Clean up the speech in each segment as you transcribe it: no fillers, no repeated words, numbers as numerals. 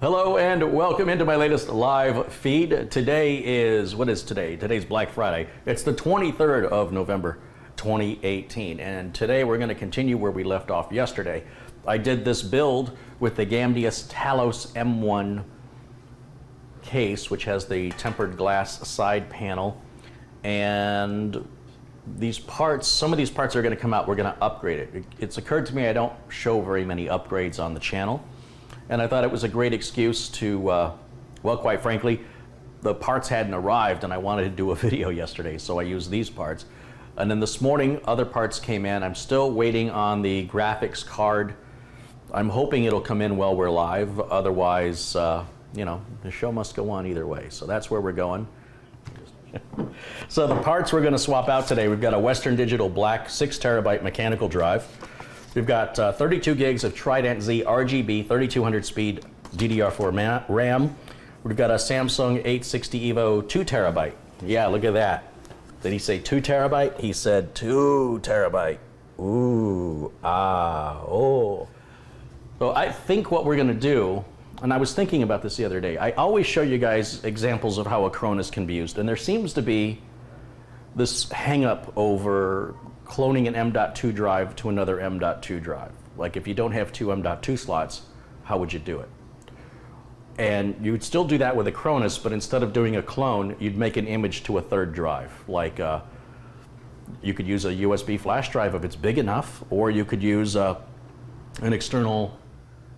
Hello and welcome into my latest live feed. Today is, what is today? Today's Black Friday. It's the 23rd of November, 2018. And today we're going to continue where we left off yesterday. I did this build with the Gamdias Talos M1 case, which has the tempered glass side panel. And these parts, some of these parts are going to come out, we're going to upgrade it. It's occurred to me I don't show very many upgrades on the channel. And I thought it was a great excuse to, well, quite frankly, the parts hadn't arrived and I wanted to do a video yesterday, so I used these parts. And then this morning, other parts came in. I'm still waiting on the graphics card. I'm hoping it'll come in while we're live. Otherwise, you know, the show must go on either way. So that's where we're going. So the parts we're going to swap out today, we've got a Western Digital black 6 terabyte mechanical drive. We've got 32 gigs of TridentZ RGB, 3200 speed DDR4 RAM. We've got a Samsung 860 EVO 2 terabyte. Yeah, look at that. Did he say 2 terabyte? He said 2 terabyte. Ooh, ah, oh. So I think what we're going to do, and I was thinking about this the other day, I always show you guys examples of how Acronis can be used, and there seems to be this hang-up over cloning an M.2 drive to another M.2 drive. Like if you don't have two M.2 slots, how would you do it? And you would still do that with Acronis, but instead of doing a clone, you'd make an image to a third drive. Like you could use a USB flash drive if it's big enough, or you could use an external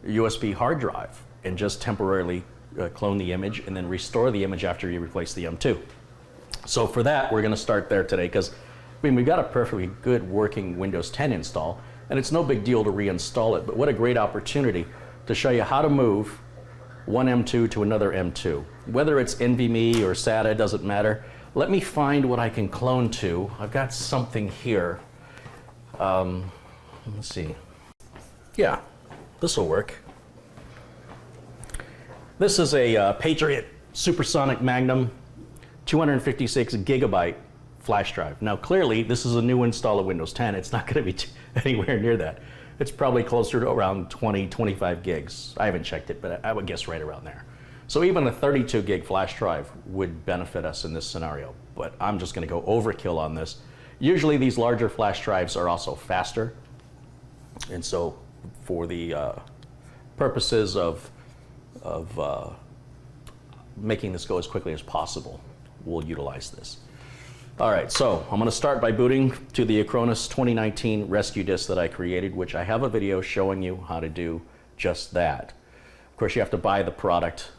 USB hard drive and just temporarily clone the image and then restore the image after you replace the M.2. So for that, we're going to start there today because I mean, we've got a perfectly good working Windows 10 install, and it's no big deal to reinstall it, but what a great opportunity to show you how to move one M.2 to another M.2. Whether it's NVMe or SATA, doesn't matter. Let me find what I can clone to. I've got something here. Let's see. Yeah, this will work. This is a Patriot Supersonic Magnum 256 gigabyte flash drive. Now clearly this is a new install of Windows 10. It's not going to be anywhere near that. It's probably closer to around 20-25 gigs. I haven't checked it, but I would guess right around there. So even a 32 gig flash drive would benefit us in this scenario, but I'm just going to go overkill on this. Usually these larger flash drives are also faster, and so for the purposes of making this go as quickly as possible, we'll utilize this. All right, so I'm going to start by booting to the Acronis 2019 rescue disk that I created, which I have a video showing you how to do just that. Of course, you have to buy the product.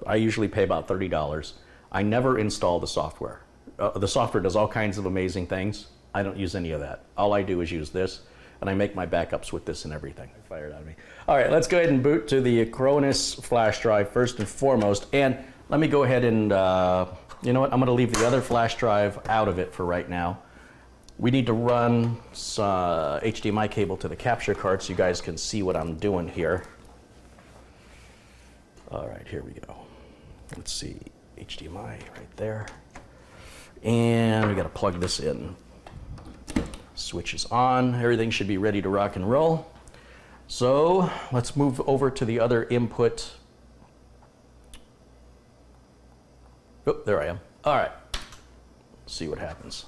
I usually pay about $30. I never install the software. The software does all kinds of amazing things. I don't use any of that. All I do is use this, and I make my backups with this and everything. It fired out of me. All right, let's go ahead and boot to the Acronis flash drive first and foremost, and let me go ahead and you know what, I'm going to leave the other flash drive out of it for right now. We need to run some HDMI cable to the capture card so you guys can see what I'm doing here. All right, here we go. Let's see, HDMI right there. And we got to plug this in. Switch is on. Everything should be ready to rock and roll. So let's move over to the other input. Oh, there I am. All right. Let's see what happens.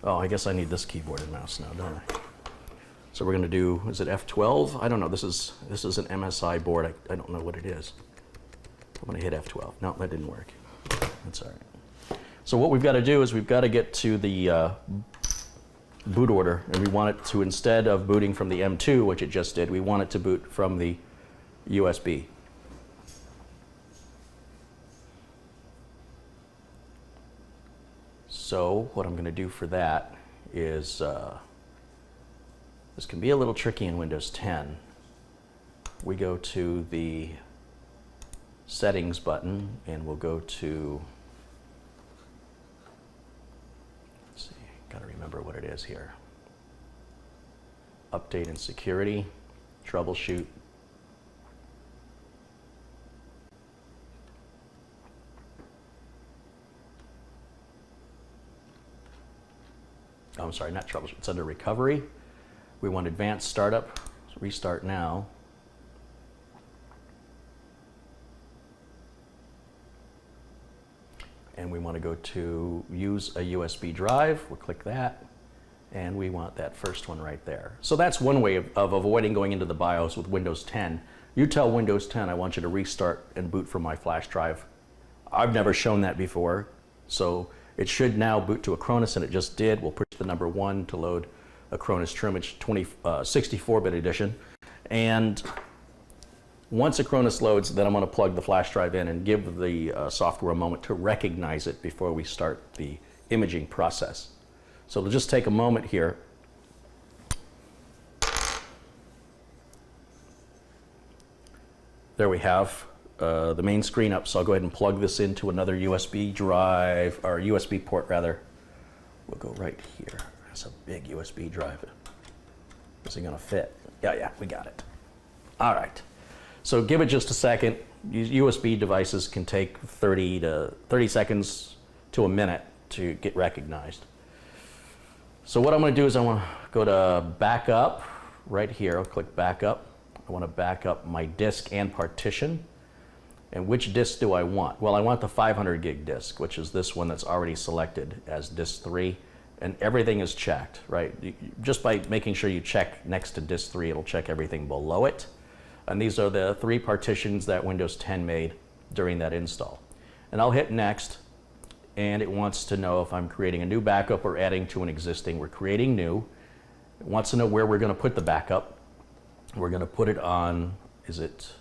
Oh, I guess I need this keyboard and mouse now, don't I? So we're going to do, is it F12? I don't know. This is an MSI board. I don't know what it is. I'm going to hit F12. No, that didn't work. That's all right. So what we've got to do is we've got to get to the boot order, and we want it to, instead of booting from the M.2, which it just did, we want it to boot from the USB. So what I'm going to do for that is, this can be a little tricky in Windows 10. We go to the settings button and we'll go to, let's see, got to remember what it is here. Update and security, troubleshoot. I'm sorry, not troubleshoot, it's under recovery. We want advanced startup, so restart now. and we want to go to use a USB drive. We'll click that, and we want that first one right there. So that's one way of avoiding going into the BIOS with Windows 10. You tell Windows 10, I want you to restart and boot from my flash drive. I've never shown that before, so it should now boot to Acronis, and it just did. We'll push the number 1 to load Acronis Trimage 64-bit edition. And once Acronis loads, then I'm going to plug the flash drive in and give the software a moment to recognize it before we start the imaging process. So it'll just take a moment here. There we have the main screen up, so I'll go ahead and plug this into another USB drive, or USB port rather. We'll go right here. That's a big USB drive. Is it going to fit? Yeah, we got it. All right. So give it just a second. USB devices can take 30 seconds to a minute to get recognized. So what I'm going to do is I want to go to backup right here. I'll click backup. I want to back up my disk and partition. And which disk do I want? Well, I want the 500 gig disk, which is this one that's already selected as disk 3. And everything is checked, right? Just by making sure you check next to disk 3, it'll check everything below it. And these are the 3 partitions that Windows 10 made during that install. And I'll hit next, and it wants to know if I'm creating a new backup or adding to an existing. We're creating new. It wants to know where we're going to put the backup. We're going to put it on, is it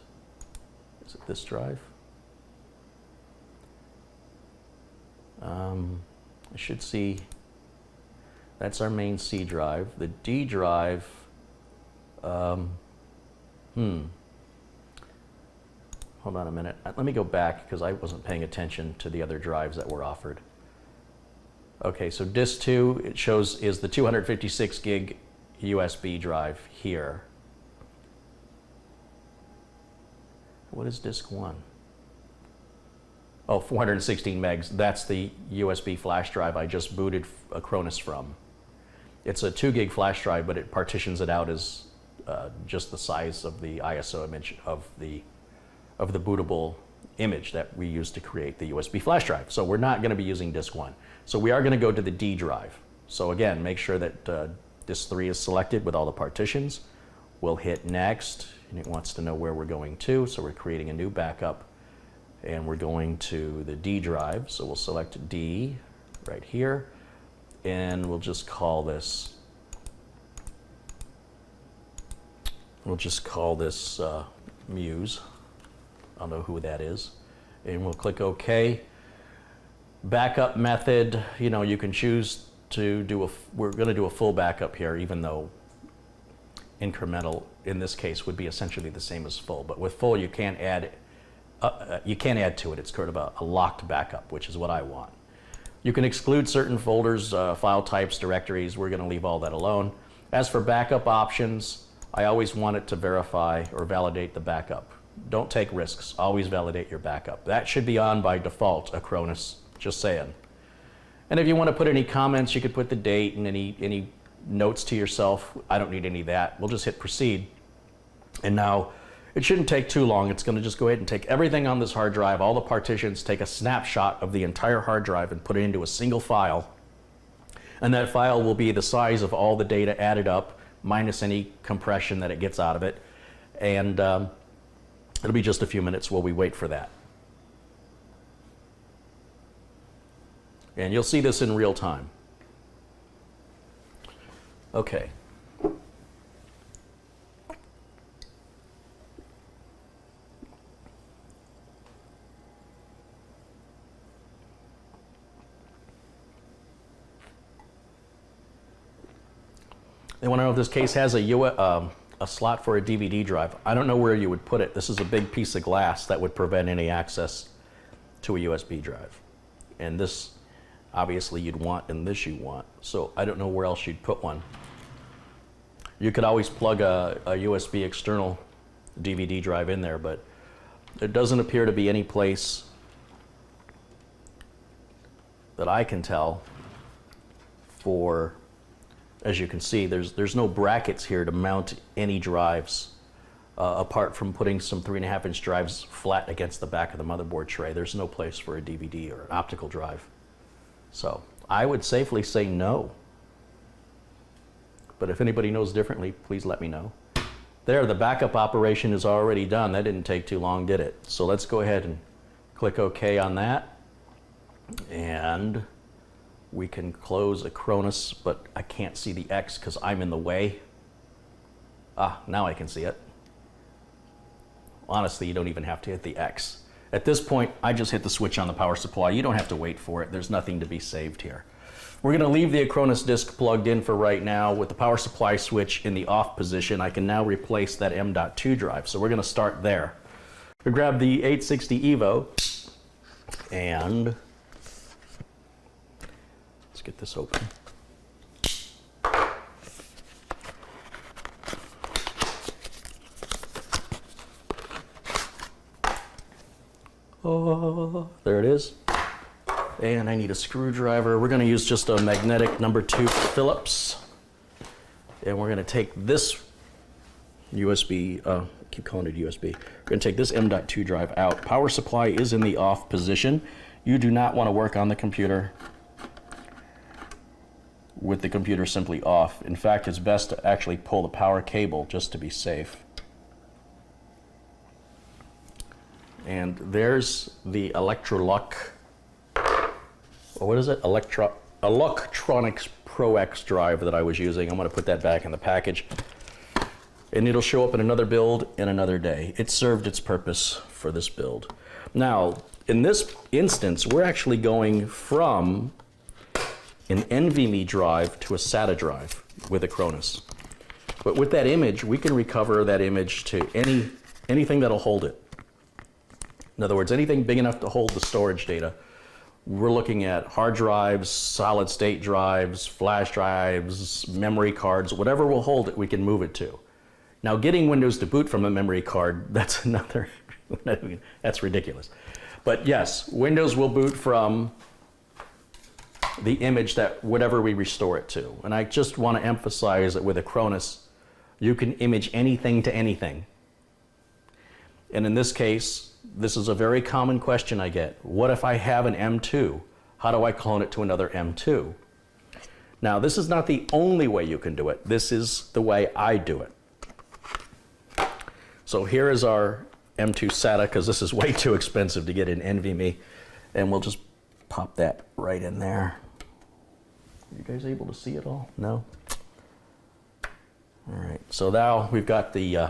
this drive? I should see, that's our main C drive. The D drive, hold on a minute. Let me go back because I wasn't paying attention to the other drives that were offered. Okay, so disk 2, it shows, is the 256 gig USB drive here. What is disk 1? Oh, 416 megs. That's the USB flash drive I just booted Acronis from. It's a 2 gig flash drive, but it partitions it out as just the size of the ISO image of the bootable image that we use to create the USB flash drive. So we're not going to be using disk 1. So we are going to go to the D drive. So again, make sure that disk 3 is selected with all the partitions. We'll hit next, and it wants to know where we're going to. So we're creating a new backup, and we're going to the D drive. So we'll select D right here, and we'll just call this, Muse. I don't know who that is. And we'll click OK. Backup method, you can choose to do we're going to do a full backup here, even though incremental in this case would be essentially the same as full. But with full, you can't add to it. It's sort of a locked backup, which is what I want. You can exclude certain folders, file types, directories. We're going to leave all that alone. As for backup options, I always want it to verify or validate the backup. Don't take risks. Always validate your backup. That should be on by default, Acronis. Just saying. And if you want to put any comments, you could put the date and any notes to yourself. I don't need any of that. We'll just hit proceed. And now it shouldn't take too long. It's going to just go ahead and take everything on this hard drive, all the partitions, take a snapshot of the entire hard drive and put it into a single file. And that file will be the size of all the data added up, minus any compression that it gets out of it. And it'll be just a few minutes while we wait for that. And you'll see this in real time. Okay. They want to know if this case has a slot for a DVD drive. I don't know where you would put it. This is a big piece of glass that would prevent any access to a USB drive. And this, obviously, you'd want, and this you want. So I don't know where else you'd put one. You could always plug a USB external DVD drive in there, but there doesn't appear to be any place that I can tell for, as you can see, there's no brackets here to mount any drives apart from putting some 3.5-inch drives flat against the back of the motherboard tray. There's no place for a DVD or an optical drive. So I would safely say no. But if anybody knows differently, please let me know. There, the backup operation is already done. That didn't take too long, did it? So let's go ahead and click OK on that. And we can close Acronis, but I can't see the X because I'm in the way. Ah, now I can see it. Honestly, you don't even have to hit the X. At this point, I just hit the switch on the power supply. You don't have to wait for it. There's nothing to be saved here. We're going to leave the Acronis disk plugged in for right now. With the power supply switch in the off position, I can now replace that M.2 drive. So we're going to start there. We grab the 860 EVO and let's get this open. Oh, there it is. And I need a screwdriver. We're going to use just a magnetic #2 Phillips. And we're going to take this USB, I keep calling it USB. We're going to take this M.2 drive out. Power supply is in the off position. You do not want to work on the computer with the computer simply off. In fact, it's best to actually pull the power cable just to be safe. And there's the Eluktro, what is it? Eluktronics Pro X drive that I was using. I'm going to put that back in the package. And it'll show up in another build in another day. It served its purpose for this build. Now, in this instance, we're actually going from an NVMe drive to a SATA drive with Acronis. But with that image, we can recover that image to anything that'll hold it. In other words, anything big enough to hold the storage data. We're looking at hard drives, solid state drives, flash drives, memory cards, whatever will hold it, we can move it to. Now, getting Windows to boot from a memory card, that's another, that's ridiculous. But yes, Windows will boot from the image that whatever we restore it to. And I just want to emphasize that with Acronis, you can image anything to anything. And in this case, this is a very common question I get. What if I have an M.2? How do I clone it to another M.2? Now, this is not the only way you can do it. This is the way I do it. So here is our M.2 SATA, because this is way too expensive to get in NVMe. And we'll just pop that right in there. Are you guys able to see it all? No? All right, so now we've got the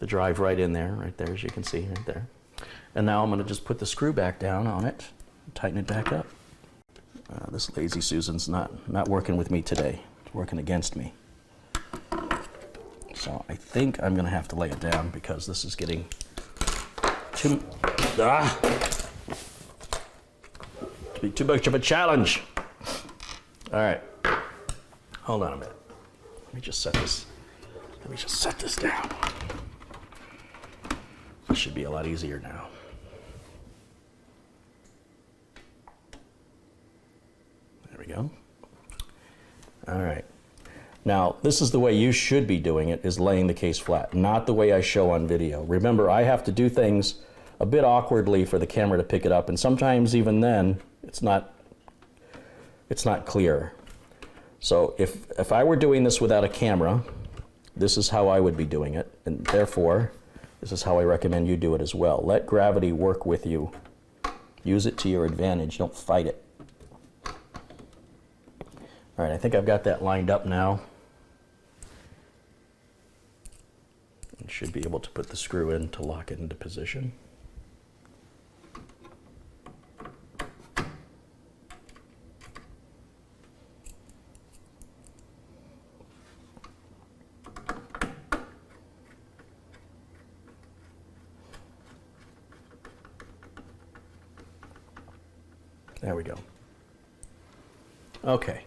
drive right in there, right there, as you can see right there. And now I'm going to just put the screw back down on it, tighten it back up. This lazy Susan's not working with me today. It's working against me. So I think I'm going to have to lay it down because this is getting too much of a challenge. All right, hold on a minute. Let me just set this down. This should be a lot easier now. There we go. All right. Now, this is the way you should be doing it, is laying the case flat, not the way I show on video. Remember, I have to do things a bit awkwardly for the camera to pick it up, and sometimes even then, it's not clear. So if I were doing this without a camera, this is how I would be doing it, and therefore, this is how I recommend you do it as well. Let gravity work with you. Use it to your advantage. Don't fight it. All right, I think I've got that lined up now. And should be able to put the screw in to lock it into position. There we go. Okay.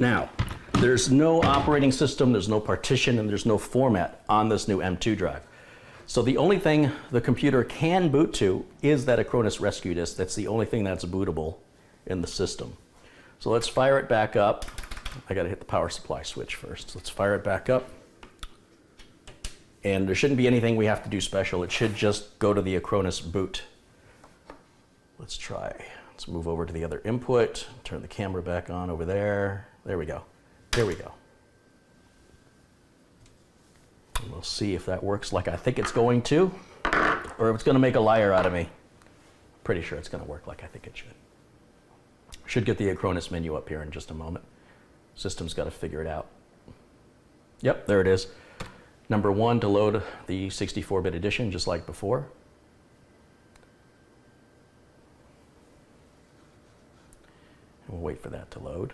Now, there's no operating system, there's no partition, and there's no format on this new M.2 drive. So the only thing the computer can boot to is that Acronis rescue disk. That's the only thing that's bootable in the system. So let's fire it back up. I got to hit the power supply switch first. Let's fire it back up. And there shouldn't be anything we have to do special. It should just go to the Acronis boot. Let's try. Let's move over to the other input. Turn the camera back on over there. There we go. There we go. And we'll see if that works like I think it's going to, or if it's going to make a liar out of me. Pretty sure it's going to work like I think it should. Should get the Acronis menu up here in just a moment. System's got to figure it out. Yep, there it is. Number 1 to load the 64-bit edition, just like before. And we'll wait for that to load.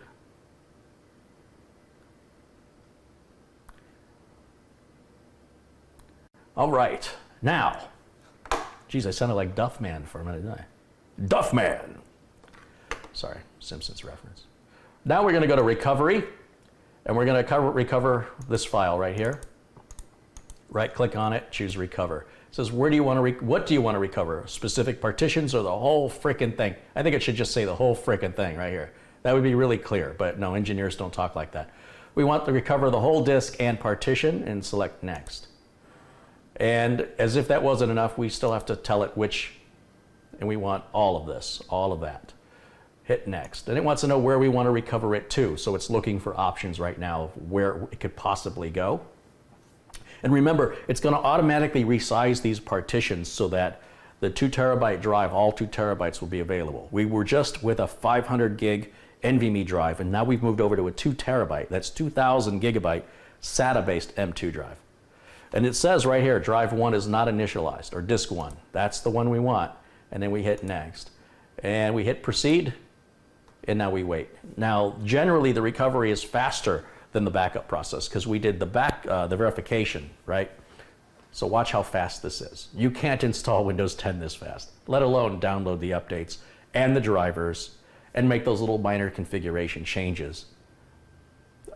All right, now, geez, I sounded like Duff Man for a minute, didn't I? Duff Man. Sorry, Simpsons reference. Now we're going to go to recovery, and we're going to recover this file right here. Right-click on it, choose recover. It says, where do you want to what do you want to recover? Specific partitions or the whole frickin' thing? I think it should just say the whole frickin' thing right here. That would be really clear, but no, engineers don't talk like that. We want to recover the whole disk and partition and select next. And as if that wasn't enough, we still have to tell it which, and we want all of this, all of that. Hit next. And it wants to know where we want to recover it to, so it's looking for options right now of where it could possibly go. And remember, it's going to automatically resize these partitions so that the 2 terabyte drive, all 2 terabytes will be available. We were just with a 500 gig NVMe drive, and now we've moved over to a 2 terabyte. That's 2,000 gigabyte SATA-based M.2 drive. And it says right here, drive 1 is not initialized, or disk 1. That's the one we want. And then we hit next. And we hit proceed, and now we wait. Now, generally, the recovery is faster than the backup process because we did the verification, right? So watch how fast this is. You can't install Windows 10 this fast, let alone download the updates and the drivers and make those little minor configuration changes.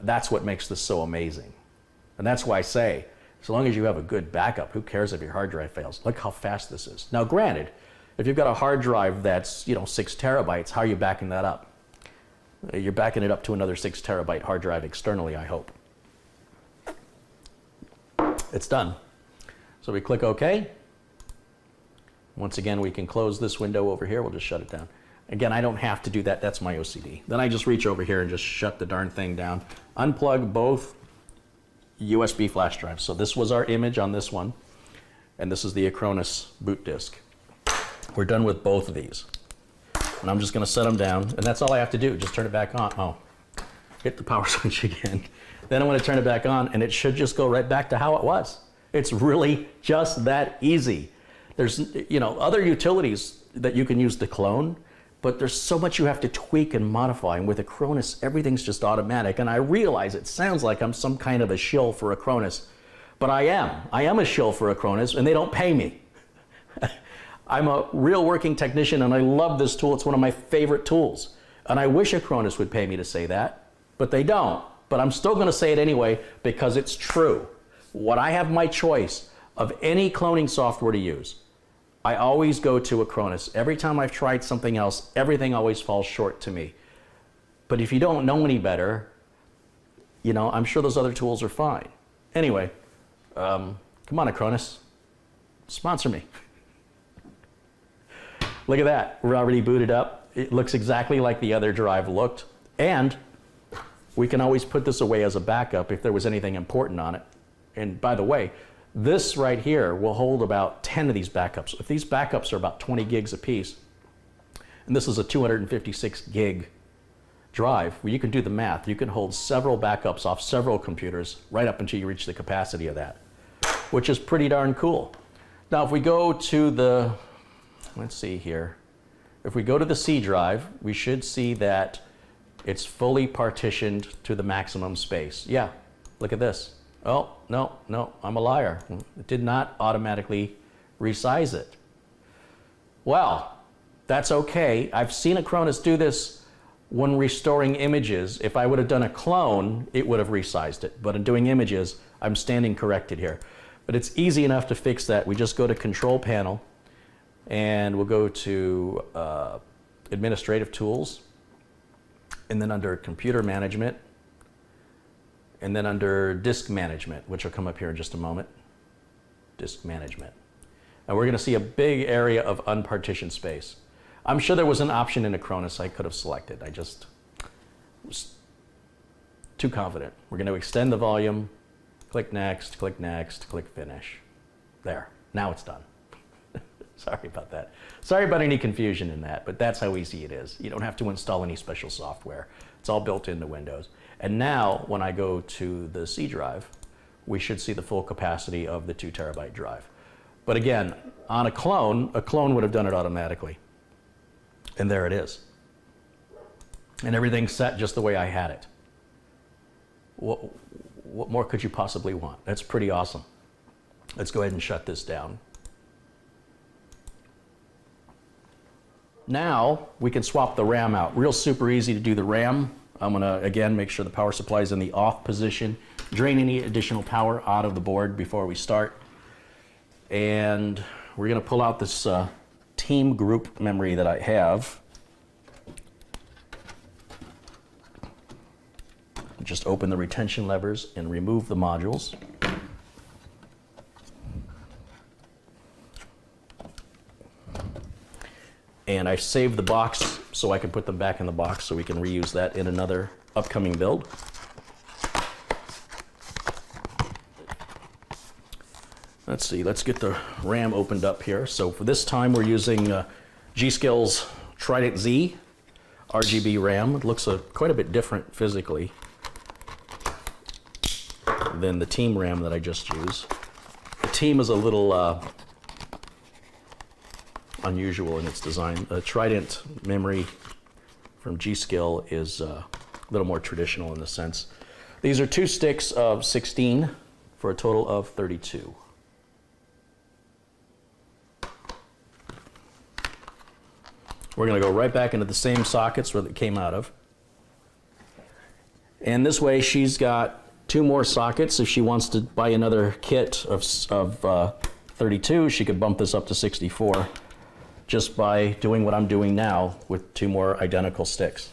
That's what makes this so amazing. And that's why I say, as long as you have a good backup, who cares if your hard drive fails? Look how fast this is. Now, granted, if you've got a hard drive that's, 6 terabytes, how are you backing that up? You're backing it up to another 6 terabyte hard drive externally, I hope. It's done. So we click OK. Once again, we can close this window over here. We'll just shut it down. Again, I don't have to do that. That's my OCD. Then I just reach over here and just shut the darn thing down. Unplug both USB flash drives. So this was our image on this one, and this is the Acronis boot disk. We're done with both of these. And I'm just going to set them down, and that's all I have to do. Just turn it back on. Oh, hit the power switch again. Then I'm going to turn it back on, and it should just go right back to how it was. It's really just that easy. There's, other utilities that you can use to clone, but there's so much you have to tweak and modify. And with Acronis, everything's just automatic. And I realize it sounds like I'm some kind of a shill for Acronis, but I am. I am a shill for Acronis, and they don't pay me. I'm a real working technician, and I love this tool. It's one of my favorite tools. And I wish Acronis would pay me to say that, but they don't. But I'm still going to say it anyway because it's true. When I have my choice of any cloning software to use, I always go to Acronis. Every time I've tried something else, everything always falls short to me. But if you don't know any better, I'm sure those other tools are fine. Anyway, come on, Acronis, sponsor me. Look at that, we're already booted up. It looks exactly like the other drive looked. And we can always put this away as a backup if there was anything important on it. And by the way, this right here will hold about 10 of these backups. If these backups are about 20 gigs apiece, and this is a 256 gig drive, well, you can do the math. You can hold several backups off several computers right up until you reach the capacity of that, which is pretty darn cool. Now, if we go to the, let's see here. If we go to the C drive, we should see that it's fully partitioned to the maximum space. Yeah, look at this. Oh, no, I'm a liar. It did not automatically resize it. Well, that's okay. I've seen Acronis do this when restoring images. If I would have done a clone, it would have resized it. But in doing images, I'm standing corrected here. But it's easy enough to fix that. We just go to Control Panel, and we'll go to Administrative Tools, and then under Computer Management, And then under disk management, which will come up here in just a moment, disk management. And we're going to see a big area of unpartitioned space. I'm sure there was an option in Acronis I could have selected. I just was too confident. We're going to extend the volume, click next, click next, click finish. There, now it's done. Sorry about that. Sorry about any confusion in that, but that's how easy it is. You don't have to install any special software. It's all built into Windows. And now, when I go to the C drive, we should see the full capacity of the 2 terabyte drive. But again, on a clone would have done it automatically. And there it is. And everything's set just the way I had it. What more could you possibly want? That's pretty awesome. Let's go ahead and shut this down. Now we can swap the RAM out. Real super easy to do the RAM. I'm gonna, again, make sure the power supply is in the off position, drain any additional power out of the board before we start. And we're gonna pull out this team group memory that I have. Just open the retention levers and remove the modules. And I saved the box so I can put them back in the box so we can reuse that in another upcoming build. Let's see, let's get the RAM opened up here. So for this time we're using G.SKILL's TridentZ RGB RAM. It looks quite a bit different physically than the team RAM that I just used. The team is a little unusual in its design. The Trident memory from G.SKILL is a little more traditional in the sense. These are 2 sticks of 16 for a total of 32. We're going to go right back into the same sockets where it came out of. And this way she's got 2 more sockets. If she wants to buy another kit of 32, she could bump this up to 64 just by doing what I'm doing now with 2 more identical sticks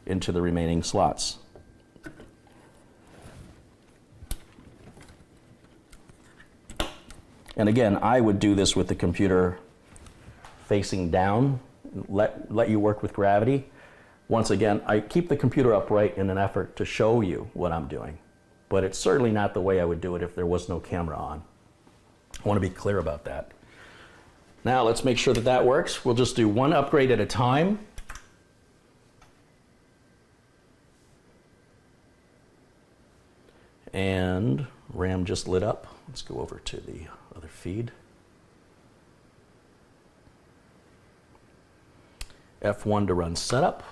into the remaining slots. And again, I would do this with the computer facing down, let you work with gravity. Once again, I keep the computer upright in an effort to show you what I'm doing, but it's certainly not the way I would do it if there was no camera on. I want to be clear about that. Now let's make sure that that works. We'll just do 1 upgrade at a time. And RAM just lit up. Let's go over to the other feed. F1 to run setup.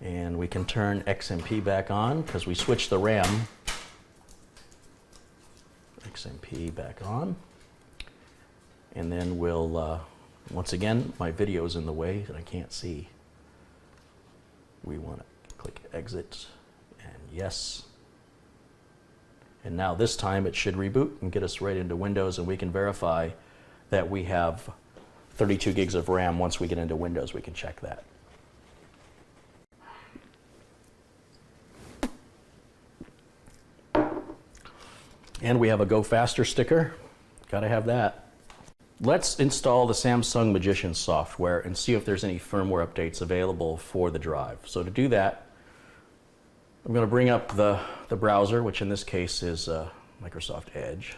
And we can turn XMP back on because we switched the RAM. XMP back on. And then we'll, once again, my video is in the way that I can't see. We want to click exit and yes. And now this time it should reboot and get us right into Windows, and we can verify that we have 32 gigs of RAM. Once we get into Windows, we can check that. And we have a Go Faster sticker. Gotta have that. Let's install the Samsung Magician software and see if there's any firmware updates available for the drive. So to do that, I'm going to bring up the browser, which in this case is Microsoft Edge.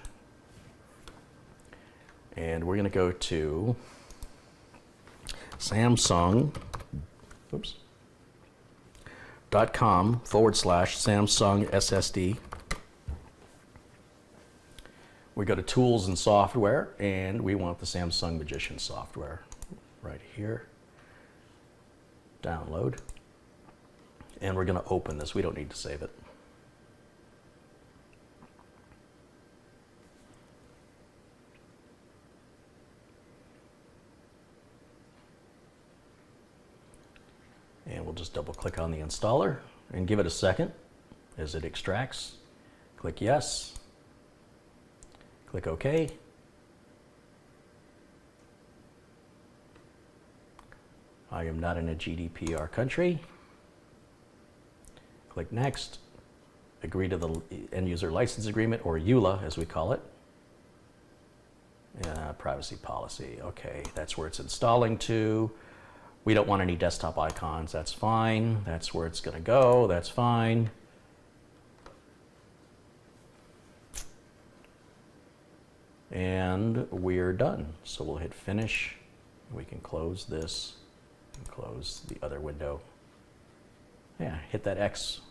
And we're going to go to Samsung.com/Samsung SSD. We go to Tools and Software, and we want the Samsung Magician software right here. Download. And we're going to open this. We don't need to save it. And we'll just double click on the installer and give it a second as it extracts. Click yes. Click OK. I am not in a GDPR country. Click next. agree to the end user license agreement, or EULA as we call it. Privacy policy, okay, that's where it's installing to. We don't want any desktop icons, that's fine. That's where it's gonna go, that's fine. And we're done. So we'll hit finish. We can close this and close the other window. Yeah, hit that X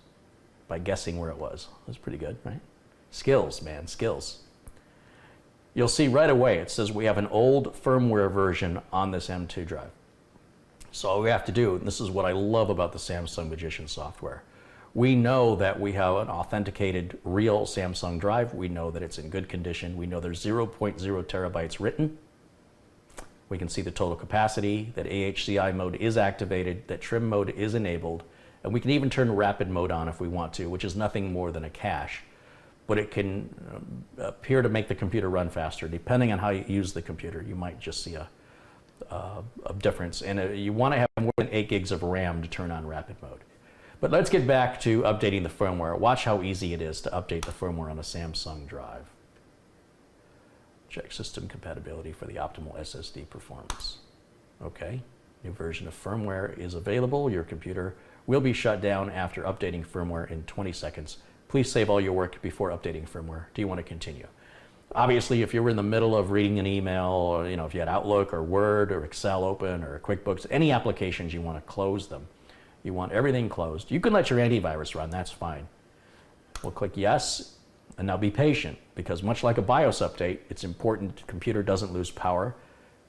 by guessing where it was. That's pretty good, right? Skills, man, skills. You'll see right away it says we have an old firmware version on this M.2 drive. So all we have to do, and this is what I love about the Samsung Magician software, we know that we have an authenticated real Samsung drive. We know that it's in good condition. We know there's 0.0 terabytes written. We can see the total capacity, that AHCI mode is activated, that trim mode is enabled, and we can even turn rapid mode on if we want to, which is nothing more than a cache. But it can appear to make the computer run faster. Depending on how you use the computer, you might just see a difference. And you want to have more than 8 gigs of RAM to turn on rapid mode. But let's get back to updating the firmware. Watch how easy it is to update the firmware on a Samsung drive. Check system compatibility for the optimal SSD performance. Okay, new version of firmware is available. Your computer will be shut down after updating firmware in 20 seconds. Please save all your work before updating firmware. Do you want to continue? Obviously, if you were in the middle of reading an email, or if you had Outlook or Word or Excel open or QuickBooks, any applications, you want to close them. You want everything closed. You can let your antivirus run, that's fine. We'll click yes, and now be patient, because much like a BIOS update, it's important the computer doesn't lose power.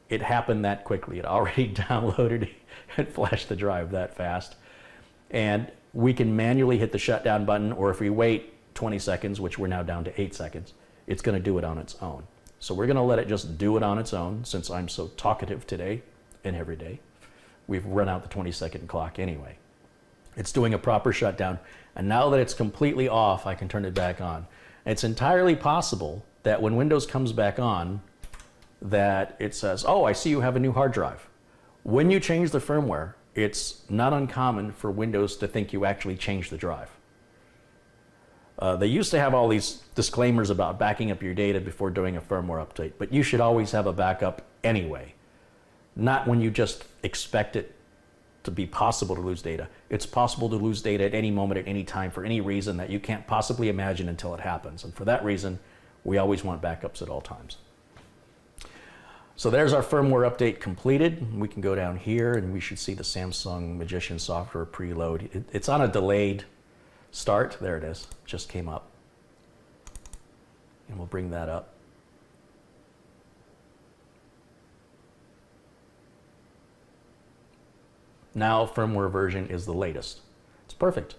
It happened that quickly. It already downloaded and flashed the drive that fast. And we can manually hit the shutdown button, or if we wait 20 seconds, which we're now down to 8 seconds, it's going to do it on its own. So we're going to let it just do it on its own, since I'm so talkative today and every day. We've run out the 20-second clock anyway. It's doing a proper shutdown, and now that it's completely off, I can turn it back on. It's entirely possible that when Windows comes back on, that it says, oh, I see you have a new hard drive. When you change the firmware, it's not uncommon for Windows to think you actually changed the drive. They used to have all these disclaimers about backing up your data before doing a firmware update, but you should always have a backup anyway. Not when you just expect it to be possible to lose data. It's possible to lose data at any moment, at any time, for any reason that you can't possibly imagine until it happens. And for that reason, we always want backups at all times. So there's our firmware update completed. We can go down here and we should see the Samsung Magician software preload. It's on a delayed start. There it is, just came up. And we'll bring that up. Now firmware version is the latest. It's perfect.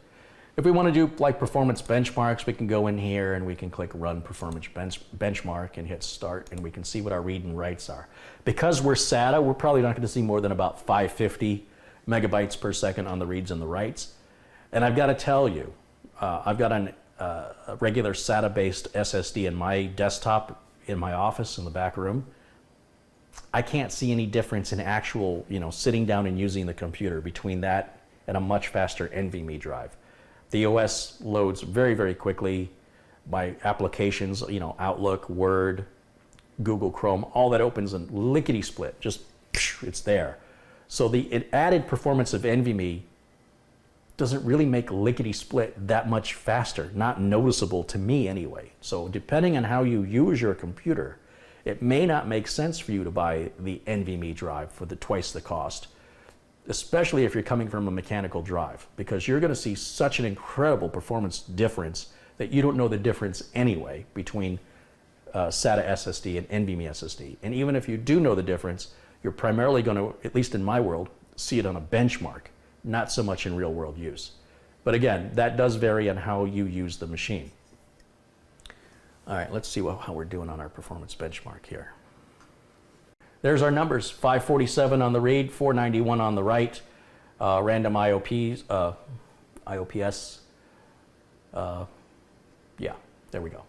If we want to do like performance benchmarks, we can go in here and we can click run performance benchmark and hit start, and we can see what our read and writes are. Because we're SATA, we're probably not going to see more than about 550 megabytes per second on the reads and the writes. And I've got to tell you, I've got a regular SATA-based SSD in my desktop in my office in the back room. I can't see any difference in actual, sitting down and using the computer between that and a much faster NVMe drive. The OS loads very, very quickly. My applications, Outlook, Word, Google Chrome, all that opens in lickety-split, just it's there. So the added performance of NVMe doesn't really make lickety-split that much faster, not noticeable to me anyway. So depending on how you use your computer, it may not make sense for you to buy the NVMe drive for twice the cost, especially if you're coming from a mechanical drive, because you're going to see such an incredible performance difference that you don't know the difference anyway between SATA SSD and NVMe SSD. And even if you do know the difference, you're primarily going to, at least in my world, see it on a benchmark, not so much in real world use. But again, that does vary on how you use the machine. All right, let's see how we're doing on our performance benchmark here. There's our numbers, 547 on the read, 491 on the write, random IOPs, IOPS. Yeah, there we go.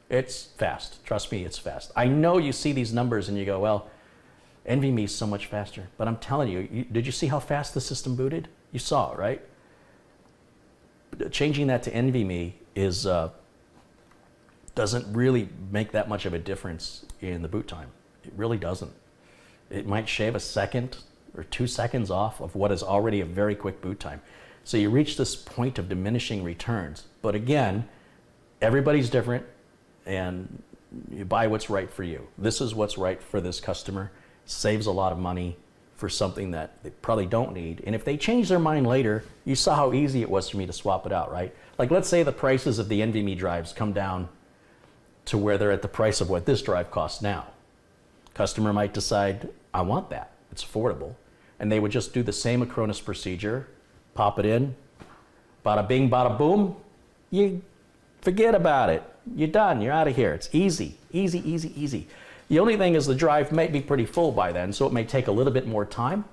It's fast. Trust me, it's fast. I know you see these numbers and you go, well, NVMe is so much faster. But I'm telling you, did you see how fast the system booted? You saw it, right? Changing that to NVMe is doesn't really make that much of a difference in the boot time. It really doesn't. It might shave a second or 2 seconds off of what is already a very quick boot time. So you reach this point of diminishing returns. But again, everybody's different, and you buy what's right for you. This is what's right for this customer. Saves a lot of money for something that they probably don't need. And if they change their mind later, you saw how easy it was for me to swap it out, right? Like, let's say the prices of the NVMe drives come down to where they're at the price of what this drive costs now. Customer might decide, I want that, it's affordable. And they would just do the same Acronis procedure, pop it in, bada bing, bada boom, you forget about it. You're done, you're out of here. It's easy, easy, easy, easy. The only thing is the drive may be pretty full by then, so it may take a little bit more time,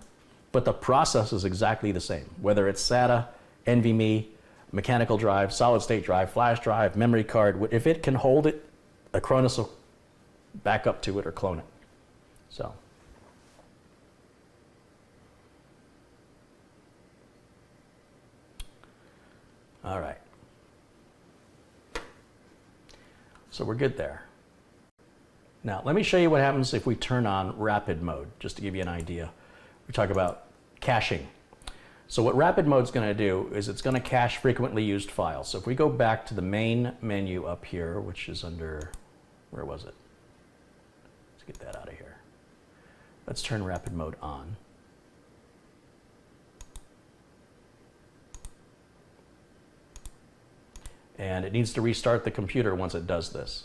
but the process is exactly the same. Whether it's SATA, NVMe, mechanical drive, solid state drive, flash drive, memory card, if it can hold it, Acronis will back up to it or clone it. So. All right. So we're good there. Now, let me show you what happens if we turn on rapid mode, just to give you an idea. We talk about caching. So what rapid mode is going to do is it's going to cache frequently used files. So if we go back to the main menu up here, which is under, where was it? Let's get that out of here. Let's turn rapid mode on. And it needs to restart the computer once it does this.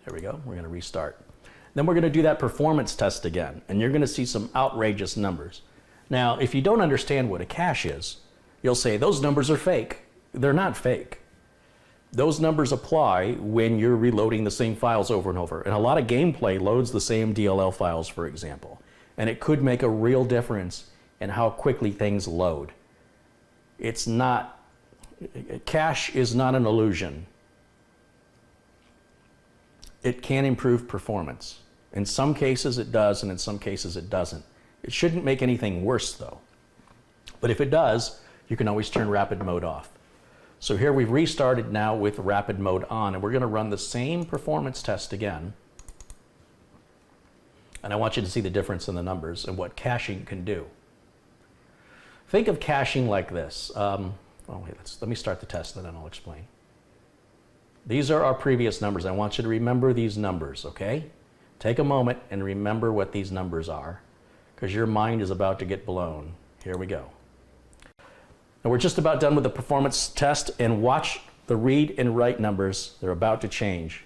There we go, we're gonna restart. Then we're gonna do that performance test again, and you're gonna see some outrageous numbers. Now, if you don't understand what a cache is, you'll say, those numbers are fake. They're not fake. Those numbers apply when you're reloading the same files over and over. And a lot of gameplay loads the same DLL files, for example. And it could make a real difference in how quickly things load. It's not, cache is not an illusion. It can improve performance. In some cases it does, and in some cases it doesn't. It shouldn't make anything worse though. But if it does, you can always turn rapid mode off. So here we've restarted now with rapid mode on, and we're going to run the same performance test again. And I want you to see the difference in the numbers and what caching can do. Think of caching like this. Let me start the test and then I'll explain. These are our previous numbers. I want you to remember these numbers, okay? Take a moment and remember what these numbers are, because your mind is about to get blown. Here we go. Now we're just about done with the performance test, and watch the read and write numbers. They're about to change,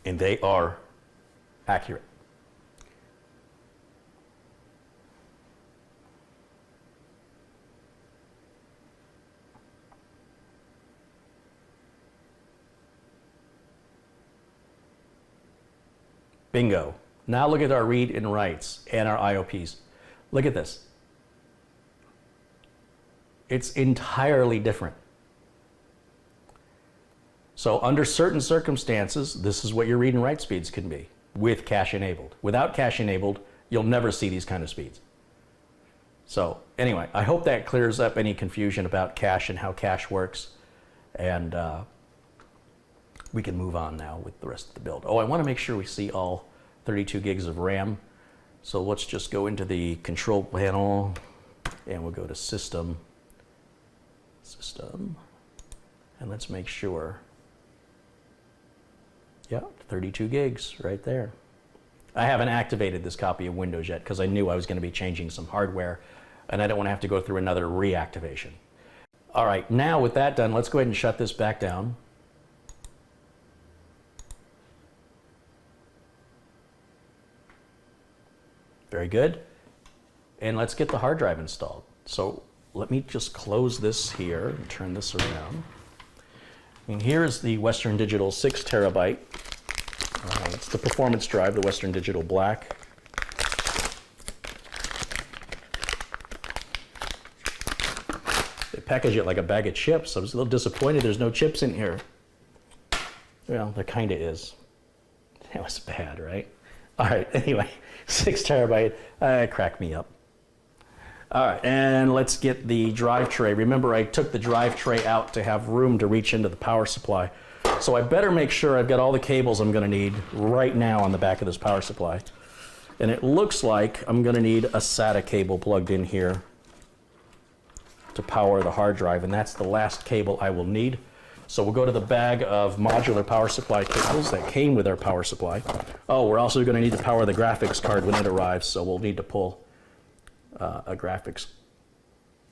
and they are accurate. Bingo. Now look at our read and writes and our IOPs. Look at this. It's entirely different. So under certain circumstances, this is what your read and write speeds can be with cache enabled. Without cache enabled, you'll never see these kind of speeds. So anyway, I hope that clears up any confusion about cache and how cache works. And we can move on now with the rest of the build. Oh, I want to make sure we see all 32 gigs of RAM. So let's just go into the control panel and we'll go to System, and let's make sure. Yeah, 32 gigs right there. I haven't activated this copy of Windows yet because I knew I was going to be changing some hardware and I don't want to have to go through another reactivation. All right, now with that done, let's go ahead and shut this back down. Very good. And let's get the hard drive installed. So let me just close this here and turn this around. And here is the Western Digital 6 terabyte. It's the performance drive, the Western Digital Black. They package it like a bag of chips. I was a little disappointed there's no chips in here. Well, there kind of is. That was bad, right? All right, anyway, 6 terabyte, crack me up. All right, and let's get the drive tray. Remember, I took the drive tray out to have room to reach into the power supply. So I better make sure I've got all the cables I'm gonna need right now on the back of this power supply. And it looks like I'm gonna need a SATA cable plugged in here to power the hard drive, and that's the last cable I will need. So we'll go to the bag of modular power supply cables that came with our power supply. Oh, we're also going to need to power the graphics card when it arrives, so we'll need to pull a graphics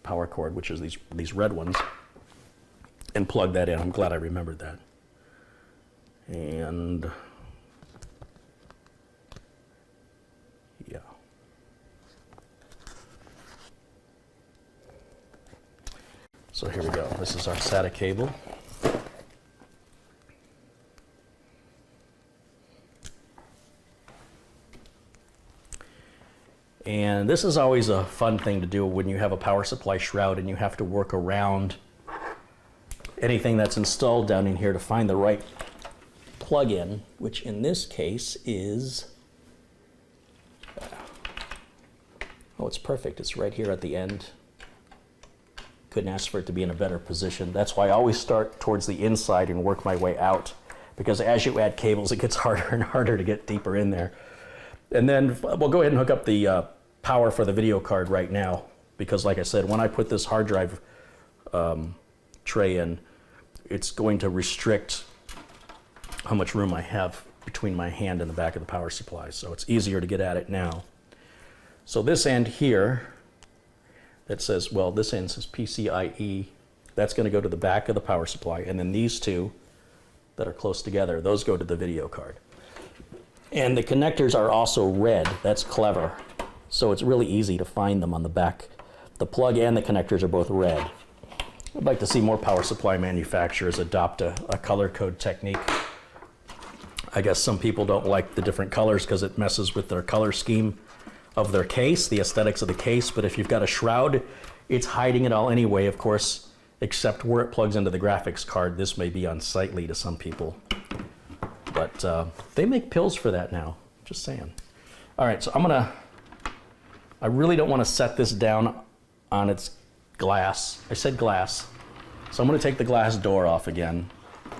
power cord, which is these red ones, and plug that in. I'm glad I remembered that. And yeah. So here we go. This is our SATA cable. And this is always a fun thing to do when you have a power supply shroud and you have to work around anything that's installed down in here to find the right plug-in, which in this case is, oh, it's perfect. It's right here at the end. Couldn't ask for it to be in a better position. That's why I always start towards the inside and work my way out, because as you add cables, it gets harder and harder to get deeper in there. And then we'll go ahead and hook up the power for the video card right now, because like I said, when I put this hard drive tray in, it's going to restrict how much room I have between my hand and the back of the power supply. So it's easier to get at it now. So this end here, that says, well, this end says PCIe, that's going to go to the back of the power supply, and then these two that are close together, those go to the video card. And the connectors are also red. That's clever. So it's really easy to find them on the back. The plug and the connectors are both red. I'd like to see more power supply manufacturers adopt a color code technique. I guess some people don't like the different colors because it messes with their color scheme of their case, the aesthetics of the case. But if you've got a shroud, it's hiding it all anyway, of course, except where it plugs into the graphics card. This may be unsightly to some people. But they make pills for that now, just saying. All right, so I really don't want to set this down on its glass. I said glass. So I'm going to take the glass door off again.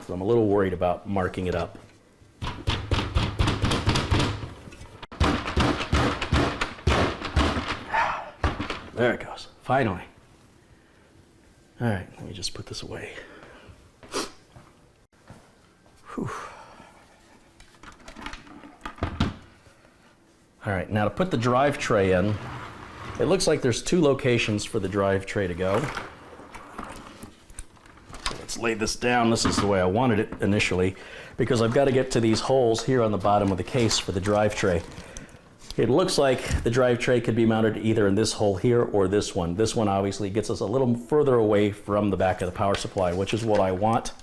So I'm a little worried about marking it up. There it goes, finally. All right, let me just put this away. Whew. All right, now to put the drive tray in, it looks like there's 2 locations for the drive tray to go. Let's lay this down. This is the way I wanted it initially, because I've got to get to these holes here on the bottom of the case for the drive tray. It looks like the drive tray could be mounted either in this hole here or this one. This one obviously gets us a little further away from the back of the power supply, which is what I want.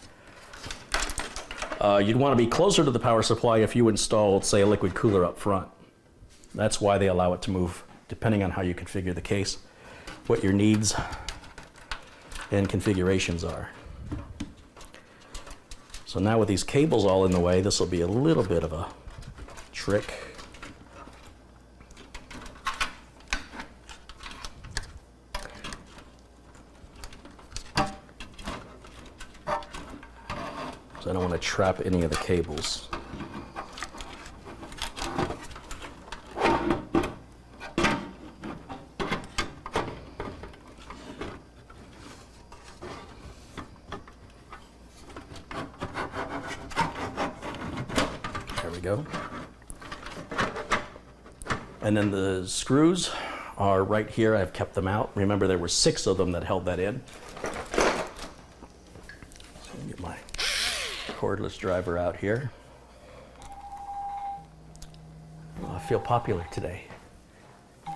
You'd want to be closer to the power supply if you installed, say, a liquid cooler up front. That's why they allow it to move, depending on how you configure the case, what your needs and configurations are. So now with these cables all in the way, this will be a little bit of a trick. So I don't want to trap any of the cables. Go. And then the screws are right here. I've kept them out. Remember, there were 6 of them that held that in. So let me get my cordless driver out here. Oh, I feel popular today. All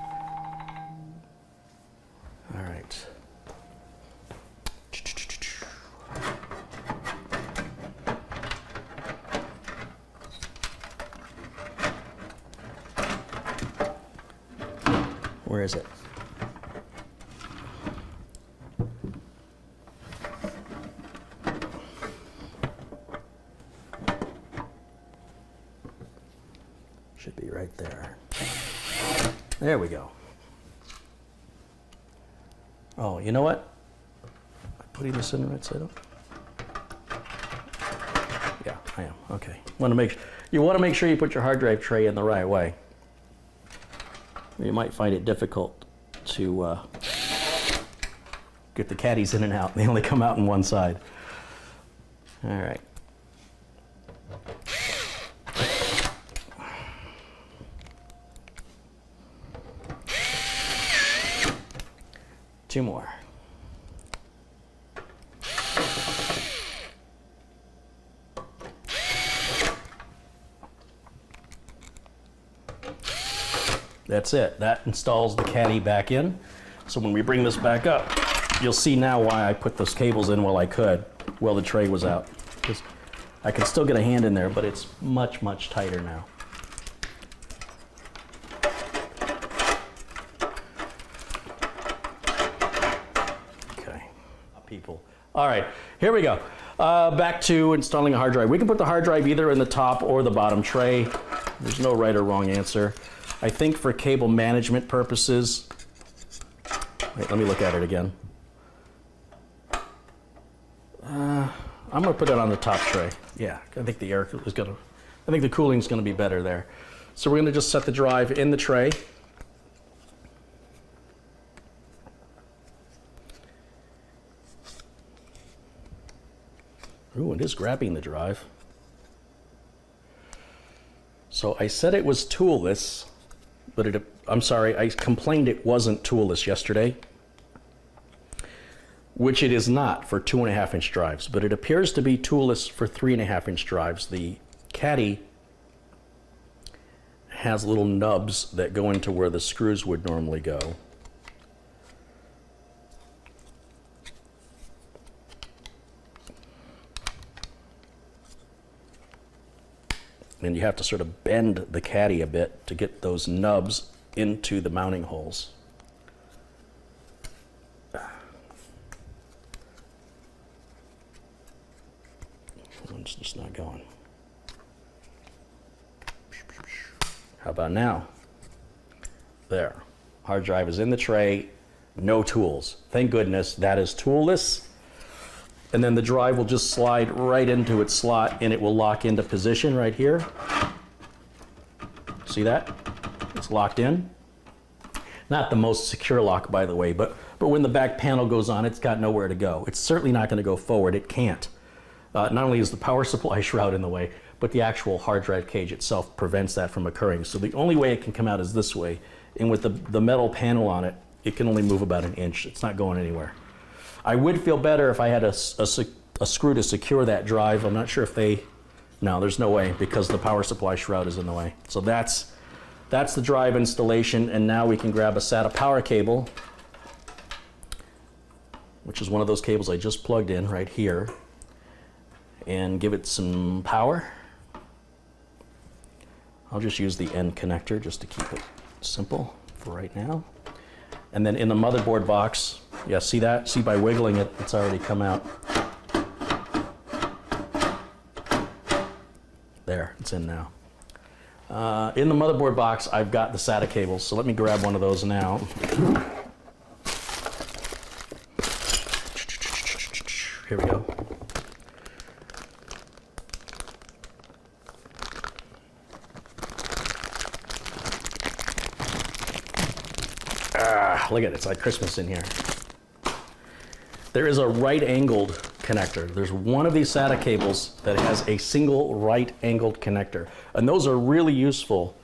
right. Where is it? There we go. Oh, you know what? Am I putting this in the right side up? Yeah, I am. Okay. You want to make sure you put your hard drive tray in the right way. You might find it difficult to get the caddies in and out. They only come out on one side. All right. Two more. That's it. That installs the caddy back in. So when we bring this back up, you'll see now why I put those cables in while I could, while the tray was out. Because I can still get a hand in there, but it's much, much tighter now. Okay, people. All right, here we go. Back to installing a hard drive. We can put the hard drive either in the top or the bottom tray. There's no right or wrong answer. I think for cable management purposes, wait, let me look at it again. I'm gonna put it on the top tray. Yeah, I think the air is gonna, I think the cooling's gonna be better there. So we're gonna just set the drive in the tray. Ooh, it is grabbing the drive. So I said it was toolless, but I'm sorry, I complained it wasn't toolless yesterday, which it is not for 2.5-inch drives, but it appears to be toolless for 3.5-inch drives. The caddy has little nubs that go into where the screws would normally go. And you have to sort of bend the caddy a bit to get those nubs into the mounting holes. It's just not going. How about now? There. Hard drive is in the tray, no tools. Thank goodness that is toolless. And then the drive will just slide right into its slot and it will lock into position right here. See that? It's locked in. Not the most secure lock, by the way, but when the back panel goes on, it's got nowhere to go. It's certainly not going to go forward. It can't. Not only is the power supply shroud in the way, but the actual hard drive cage itself prevents that from occurring. So the only way it can come out is this way. And with the metal panel on it, it can only move about 1 inch. It's not going anywhere. I would feel better if I had a screw to secure that drive. I'm not sure if they, no, there's no way because the power supply shroud is in the way. So that's the drive installation, and now we can grab a SATA power cable, which is one of those cables I just plugged in right here, and give it some power. I'll just use the end connector just to keep it simple for right now. And then in the motherboard box, yeah, see that? See, by wiggling it, it's already come out. There, it's in now. In the motherboard box, I've got the SATA cables, so let me grab one of those now. Here we go. Look at it, it's like Christmas in here. There is a right-angled connector. There's one of these SATA cables that has a single right-angled connector. And those are really useful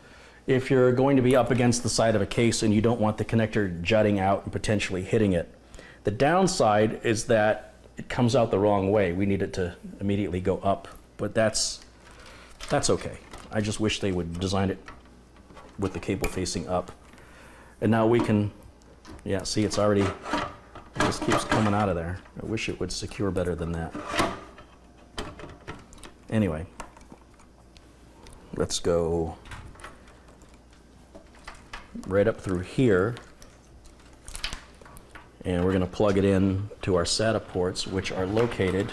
if you're going to be up against the side of a case and you don't want the connector jutting out and potentially hitting it. The downside is that it comes out the wrong way. We need it to immediately go up, but that's okay. I just wish they would design it with the cable facing up. And now we can, yeah, see, it's already, it just keeps coming out of there. I wish it would secure better than that. Anyway, let's go right up through here, and we're going to plug it in to our SATA ports, which are located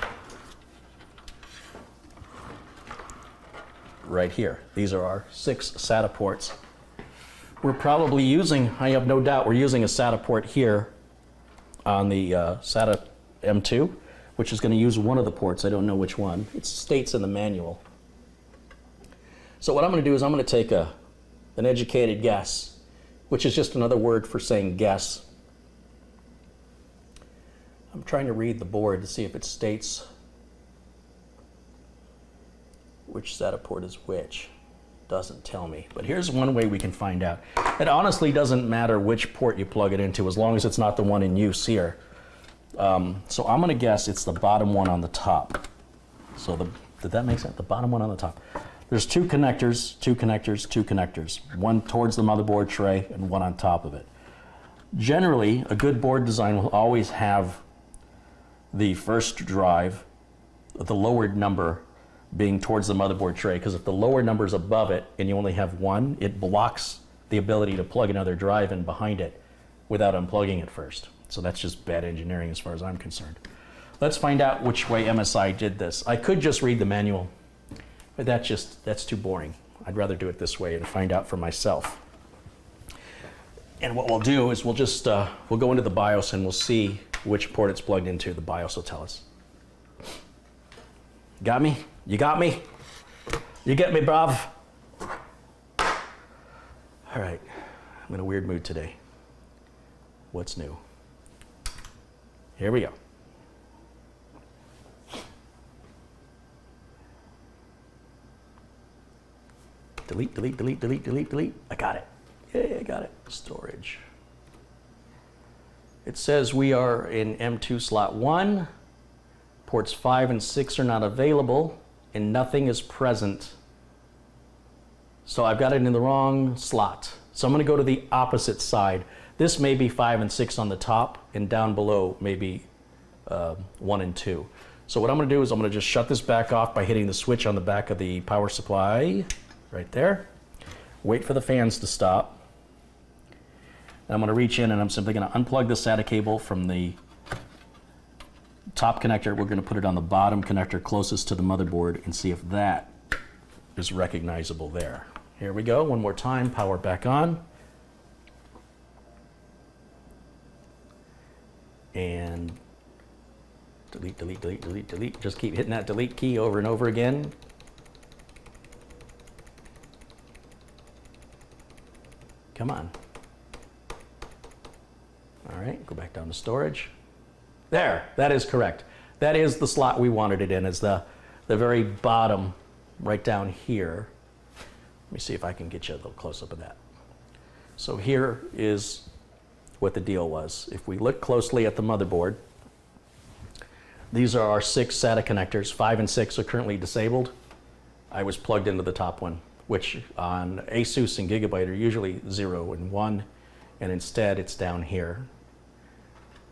right here. These are our 6 SATA ports. we're probably using, I have no doubt, we're using a SATA port here on the SATA M2, which is going to use one of the ports. I don't know which one. It states in the manual. So what I'm going to do is I'm going to take an educated guess, which is just another word for saying guess. I'm trying to read the board to see if it states which SATA port is which. Doesn't tell me, but here's one way we can find out. It honestly doesn't matter which port you plug it into as long as it's not the one in use here. So I'm going to guess it's the bottom one on the top. So did that make sense? The bottom one on the top. There's two connectors, two connectors, two connectors. One towards the motherboard tray and one on top of it. Generally, a good board design will always have the first drive, the lowered number, being towards the motherboard tray, because if the lower number is above it and you only have one, it blocks the ability to plug another drive in behind it without unplugging it first. So that's just bad engineering as far as I'm concerned. Let's find out which way MSI did this. I could just read the manual, but that's too boring. I'd rather do it this way and find out for myself. And what we'll do is we'll go into the BIOS and we'll see which port it's plugged into. The BIOS will tell us. Got me? You got me? You get me, bruv? All right, I'm in a weird mood today. What's new? Here we go. Delete, delete, delete, delete, delete, delete. I got it. Yeah, I got it. Storage. It says we are in M2 slot 1. Ports 5 and 6 are not available, and nothing is present. So I've got it in the wrong slot. So I'm going to go to the opposite side. This may be 5 and 6 on the top, and down below maybe 1 and 2. So what I'm going to do is I'm going to just shut this back off by hitting the switch on the back of the power supply, right there. Wait for the fans to stop. And I'm going to reach in and I'm simply going to unplug the SATA cable from the top connector. We're going to put it on the bottom connector closest to the motherboard and see if that is recognizable there. Here we go, one more time, power back on. And delete, delete, delete, delete, delete. Just keep hitting that delete key over and over again. Come on. All right, go back down to storage. There, that is correct. That is the slot we wanted it in, is the very bottom right down here. Let me see if I can get you a little close-up of that. So here is what the deal was. If we look closely at the motherboard, these are our 6 SATA connectors. 5 and 6 are currently disabled. I was plugged into the top one, which on Asus and Gigabyte are usually 0 and 1, and instead it's down here.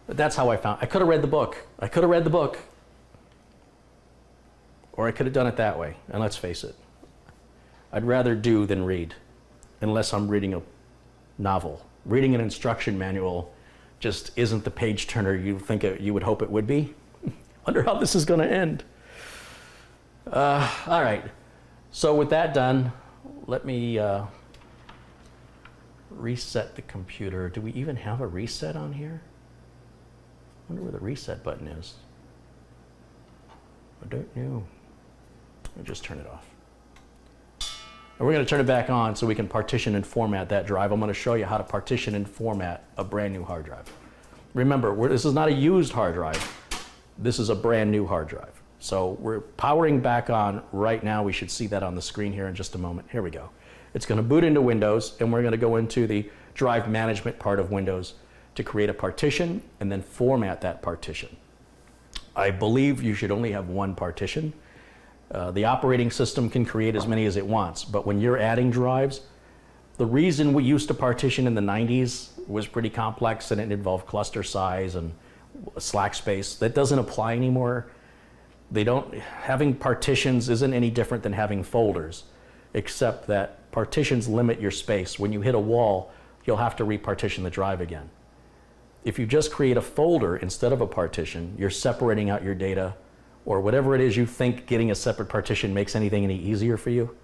But that's how I found. I could have read the book. I could have read the book. Or I could have done it that way. And let's face it, I'd rather do than read, unless I'm reading a novel. Reading an instruction manual just isn't the page turner you think you would hope it would be. Wonder how this is going to end. All right. So with that done, let me reset the computer. Do we even have a reset on here? I wonder where the reset button is. I don't know. I'll just turn it off. And we're going to turn it back on so we can partition and format that drive. I'm going to show you how to partition and format a brand new hard drive. Remember, this is not a used hard drive. This is a brand new hard drive. So we're powering back on right now. We should see that on the screen here in just a moment. Here we go. It's going to boot into Windows, and we're going to go into the drive management part of Windows to create a partition and then format that partition. I believe you should only have one partition. The operating system can create as many as it wants, but when you're adding drives, the reason we used to partition in the 90s was pretty complex, and it involved cluster size and slack space. That doesn't apply anymore. Having partitions isn't any different than having folders, except that partitions limit your space. When you hit a wall, you'll have to repartition the drive again. If you just create a folder instead of a partition, you're separating out your data, or whatever it is you think getting a separate partition makes anything any easier for you.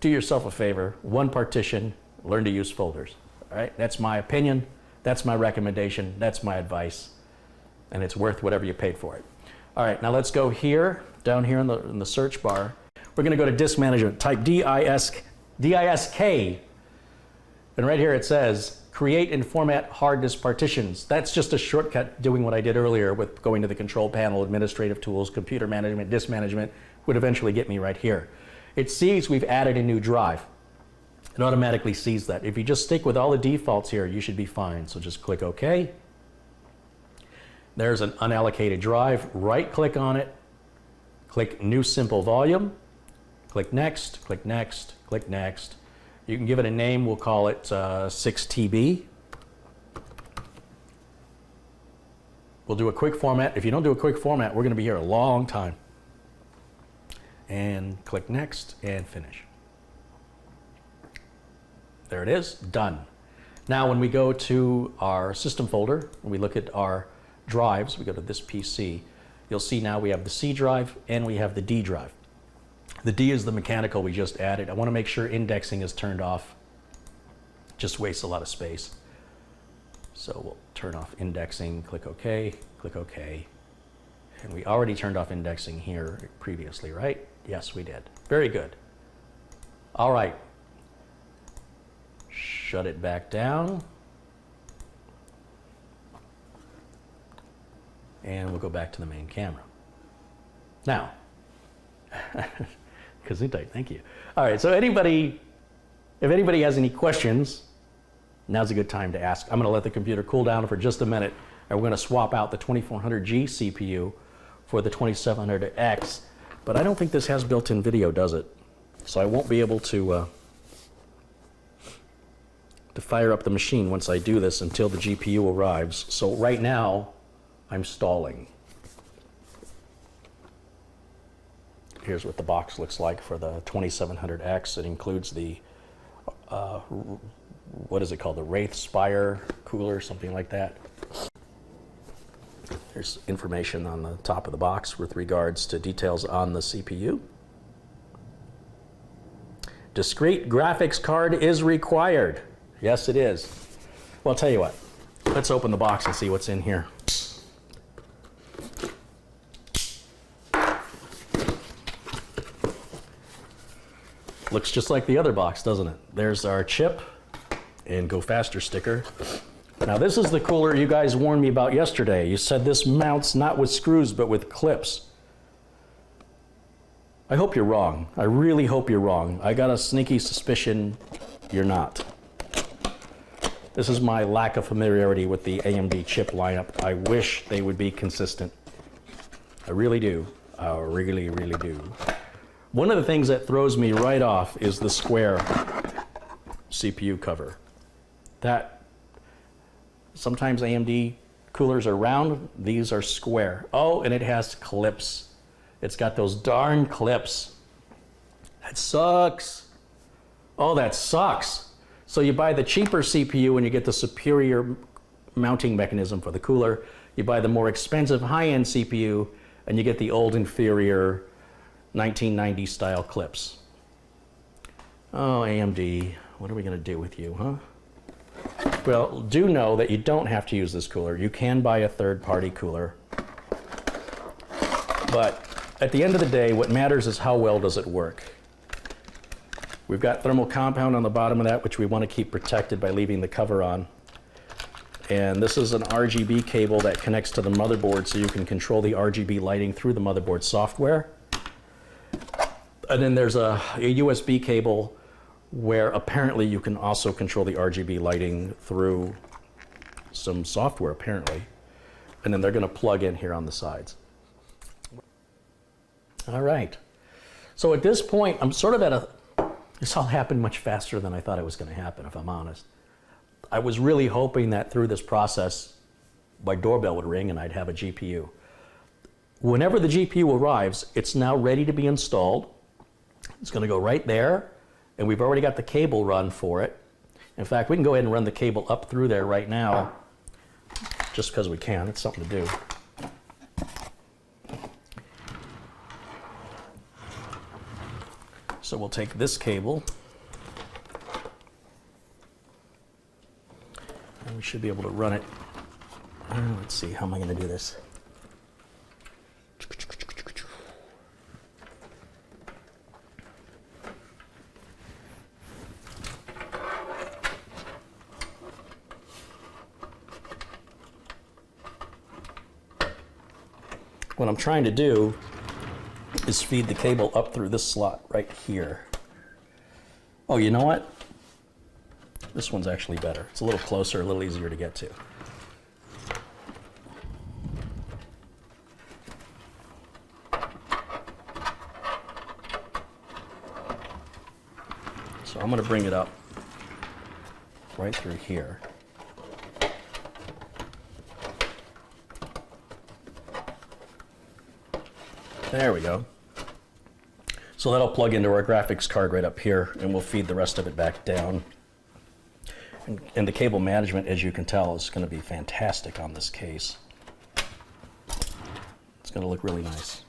Do yourself a favor, one partition learn to use folders. All right, that's my opinion, that's my recommendation, that's my advice, and it's worth whatever you paid for it. All right, now let's go here, down here in the search bar. We're going to go to disk management, type DISK, and right here it says create and format hard disk partitions. That's just a shortcut doing what I did earlier with going to the control panel, administrative tools, computer management, disk management, would eventually get me right here. It sees we've added a new drive. It automatically sees that. If you just stick with all the defaults here, you should be fine. So just click OK. There's an unallocated drive. Right click on it. Click New Simple Volume. Click Next, click Next, click Next. You can give it a name. We'll call it 6TB. We'll do a quick format. If you don't do a quick format, we're going to be here a long time. And click Next and finish. There it is, done. Now when we go to our system folder, when we look at our drives, we go to this PC, you'll see now we have the C drive and we have the D drive. The D is the mechanical we just added. I want to make sure indexing is turned off. Just wastes a lot of space. So we'll turn off indexing, click OK, click OK. And we already turned off indexing here previously, right? Yes, we did. Very good. All right. Shut it back down. And we'll go back to the main camera. Now, Gesundheit, thank you. All right, so if anybody has any questions, now's a good time to ask. I'm going to let the computer cool down for just a minute, and we're going to swap out the 2400G CPU for the 2700X, but I don't think this has built-in video, does it? So I won't be able to fire up the machine once I do this until the GPU arrives. So right now, I'm stalling. Here's what the box looks like for the 2700X. It includes the, what is it called? The Wraith Spire cooler, something like that. There's information on the top of the box with regards to details on the CPU. Discrete graphics card is required. Yes, it is. Well, I'll tell you what. Let's open the box and see what's in here. Looks just like the other box, doesn't it? There's our chip and Go Faster sticker. Now this is the cooler you guys warned me about yesterday. You said this mounts not with screws but with clips. I hope you're wrong. I really hope you're wrong. I got a sneaky suspicion you're not. This is my lack of familiarity with the AMD chip lineup. I wish they would be consistent. I really do. I really, really do. One of the things that throws me right off is the square CPU cover. That sometimes AMD coolers are round, these are square. Oh, and it has clips. It's got those darn clips. That sucks. Oh, that sucks. So you buy the cheaper CPU and you get the superior mounting mechanism for the cooler. You buy the more expensive high-end CPU and you get the old inferior 1990 style clips. Oh, AMD, what are we going to do with you, huh? Well, do know that you don't have to use this cooler. You can buy a third-party cooler. But at the end of the day, what matters is how well does it work. We've got thermal compound on the bottom of that, which we want to keep protected by leaving the cover on. And this is an RGB cable that connects to the motherboard so you can control the RGB lighting through the motherboard software. And then there's a USB cable where apparently you can also control the RGB lighting through some software, apparently. And then they're going to plug in here on the sides. All right. So at this point, I'm sort of at a... This all happened much faster than I thought it was going to happen, if I'm honest. I was really hoping that through this process, my doorbell would ring and I'd have a GPU. Whenever the GPU arrives, it's now ready to be installed. It's going to go right there, and we've already got the cable run for it. In fact, we can go ahead and run the cable up through there right now, just because we can. It's something to do. So we'll take this cable, And we should be able to run it. Let's see, how am I going to do this? What I'm trying to do is feed the cable up through this slot right here. Oh, you know what? This one's actually better. It's a little closer, a little easier to get to. So I'm going to bring it up right through here. There we go. So that'll plug into our graphics card right up here, and we'll feed the rest of it back down. And the cable management, as you can tell, is going to be fantastic on this case. It's going to look really nice.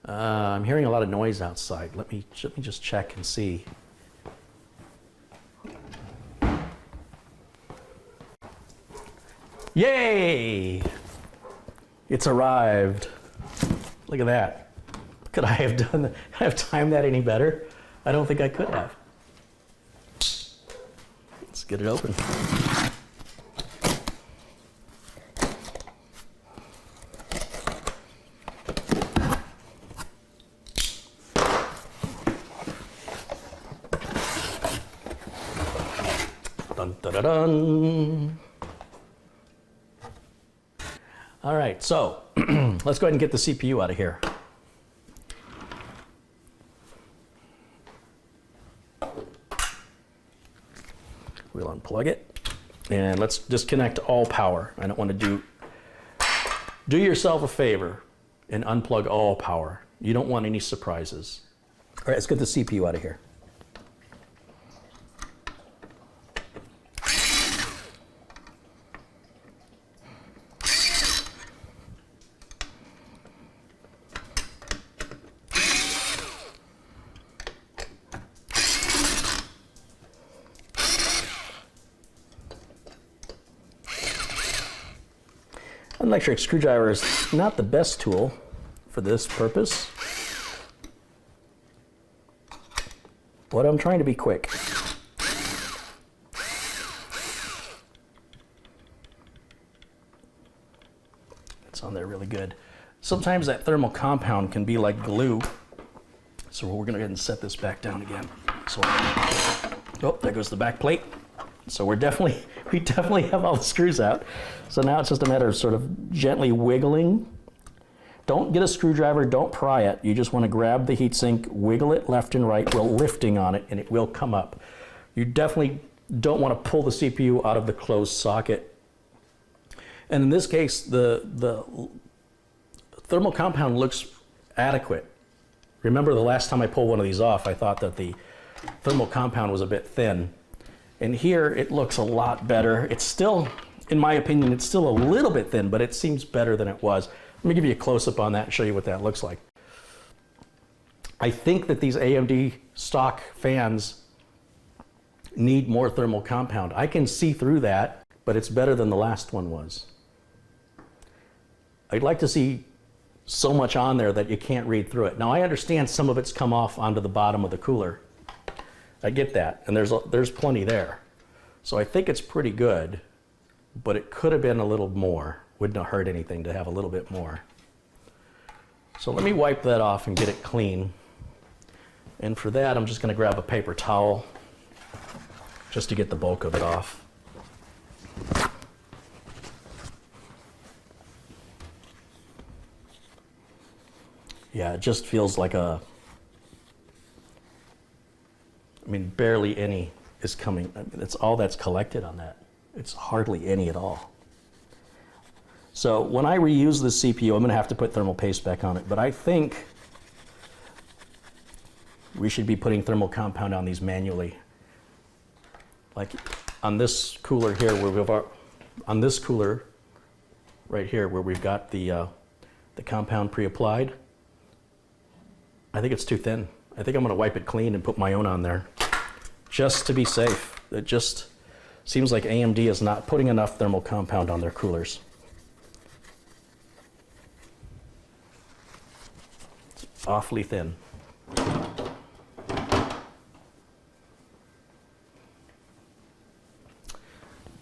I'm hearing a lot of noise outside. Let me just check and see. Yay! It's arrived. Look at that. Could I have timed that any better? I don't think I could have. Let's get it open. Dun, dun, dun, dun. All right, so let's go ahead and get the CPU out of here. We'll unplug it, and let's disconnect all power. I don't want to do yourself a favor and unplug all power. You don't want any surprises. All right, let's get the CPU out of here. An electric screwdriver is not the best tool for this purpose, but I'm trying to be quick. It's on there really good. Sometimes that thermal compound can be like glue, so we're going to go ahead and set this back down again. So, oh, there goes the back plate. So we definitely have all the screws out. So now it's just a matter of sort of gently wiggling. Don't get a screwdriver, don't pry it. You just want to grab the heatsink, wiggle it left and right while lifting on it, and it will come up. You definitely don't want to pull the CPU out of the closed socket. And in this case, the thermal compound looks adequate. Remember the last time I pulled one of these off, I thought that the thermal compound was a bit thin. And here it looks a lot better. It's still, in my opinion, it's still a little bit thin, but it seems better than it was. Let me give you a close-up on that and show you what that looks like. I think that these AMD stock fans need more thermal compound. I can see through that, but it's better than the last one was. I'd like to see so much on there that you can't read through it. Now I understand some of it's come off onto the bottom of the cooler. I get that, and there's plenty there. So I think it's pretty good, but it could have been a little more. Wouldn't have hurt anything to have a little bit more. So let me wipe that off and get it clean. And for that, I'm just going to grab a paper towel just to get the bulk of it off. Yeah, it just feels like a... I mean, barely any is coming. I mean, that's all that's collected on that. It's hardly any at all. So when I reuse the CPU, I'm going to have to put thermal paste back on it. But I think we should be putting thermal compound on these manually. Like on this cooler here, where we've on this cooler right here, where we've got the compound pre-applied. I think it's too thin. I think I'm going to wipe it clean and put my own on there. just to be safe. It just seems like AMD is not putting enough thermal compound on their coolers. It's awfully thin.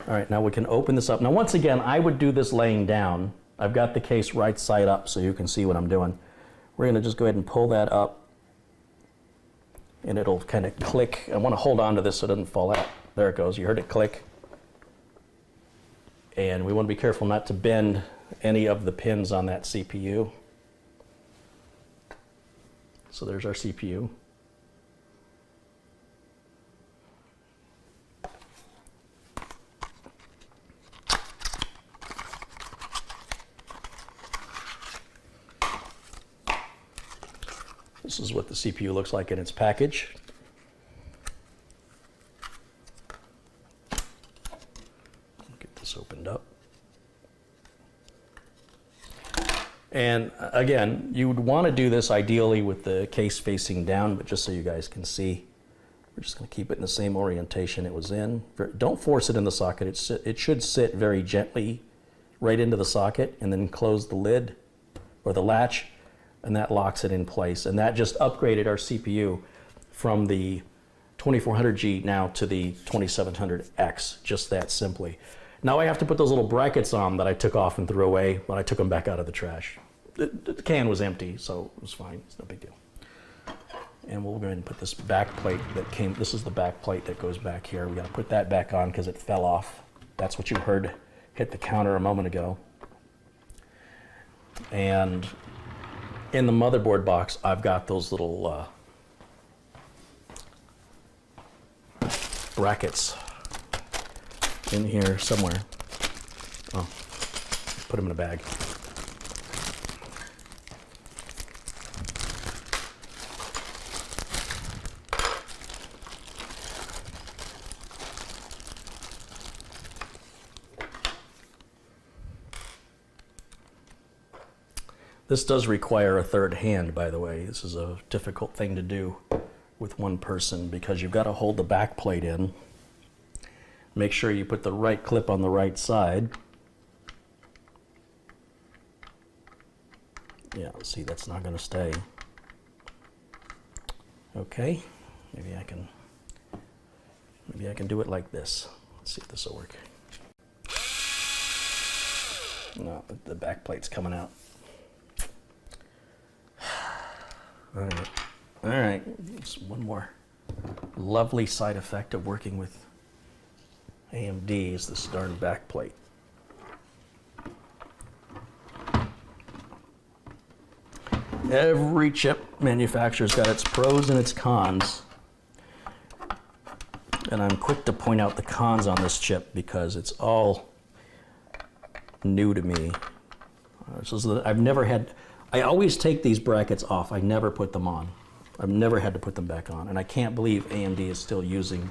All right, now we can open this up. Now, once again, I would do this laying down. I've got the case right side up so you can see what I'm doing. We're gonna just go ahead and pull that up and it'll kind of click. I wanna hold on to this so it doesn't fall out. There it goes, you heard it click. And we wanna be careful not to bend any of the pins on that CPU. So there's our CPU. This is what the CPU looks like in its package. Get this opened up. And again, you would want to do this ideally with the case facing down, but just so you guys can see, we're just going to keep it in the same orientation it was in. Don't force it in the socket. It should sit very gently right into the socket, and then close the lid or the latch, and that locks it in place. And that just upgraded our CPU from the 2400G now to the 2700X, just that simply. Now I have to put those little brackets on that I took off and threw away when I took them back out of the trash. The can was empty, so it was fine, it's no big deal. And we'll go ahead and put this back plate that came, this is the back plate that goes back here. We gotta put that back on because it fell off. That's what you heard hit the counter a moment ago. And in the motherboard box, I've got those little brackets in here somewhere. Oh, put them in a bag. This does require a third hand, by the way. This is a difficult thing to do with one person because you've got to hold the back plate in. Make sure you put the right clip on the right side. Yeah, see, that's not going to stay. Okay, maybe I can do it like this. Let's see if this will work. No, the back plate's coming out. All right, just one more lovely side effect of working with AMD is this darn back plate. Every chip manufacturer's got its pros and its cons, and I'm quick to point out the cons on this chip because it's all new to me. I've never had. I always take these brackets off. I never put them on. I've never had to put them back on. And I can't believe AMD is still using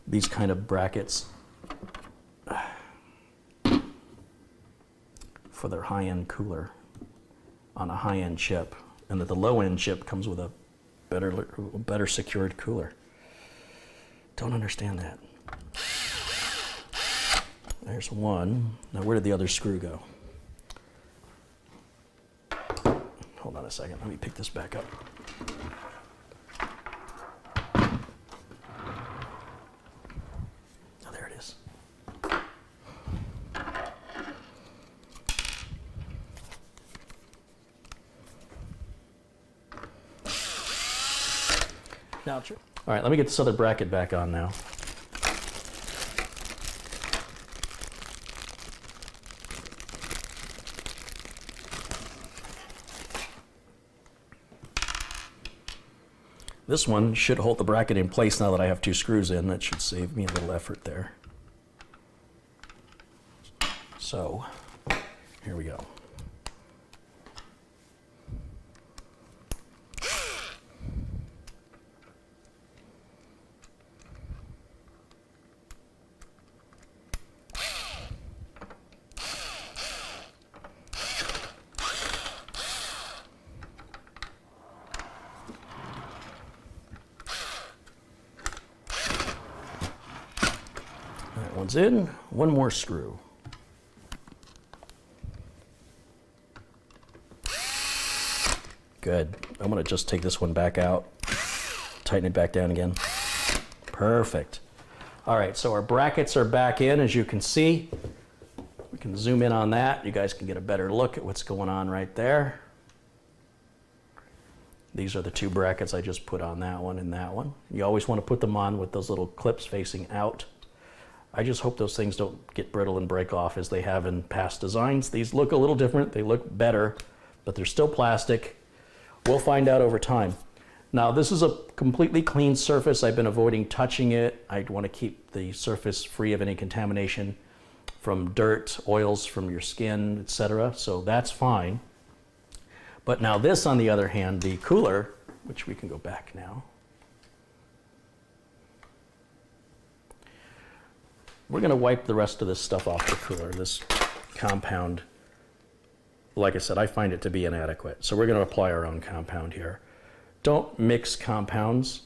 these kind of brackets for their high-end cooler on a high-end chip. And that the low-end chip comes with a better secured cooler. Don't understand that. There's one. Now where did the other screw go? Hold on a second, let me pick this back up. Oh, there it is. Now, all right, let me get this other bracket back on now. This one should hold the bracket in place now that I have two screws in. That should save me a little effort there. So, here we go. one's in, one more screw. Good. I'm gonna just take this one back out, tighten it back down again. Perfect. All right, so our brackets are back in, as you can see. We can zoom in on that. You guys can get a better look at what's going on right there. These are the two brackets I just put on that one and that one. You always want to put them on with those little clips facing out. I just hope those things don't get brittle and break off as they have in past designs. These look a little different. They look better, but they're still plastic. We'll find out over time. Now, this is a completely clean surface. I've been avoiding touching it. I want to keep the surface free of any contamination from dirt, oils from your skin, etc. So that's fine. But now this, on the other hand, the cooler, which we can go back now. We're going to wipe the rest of this stuff off the cooler, this compound. Like I said, I find it to be inadequate. So we're going to apply our own compound here. Don't mix compounds.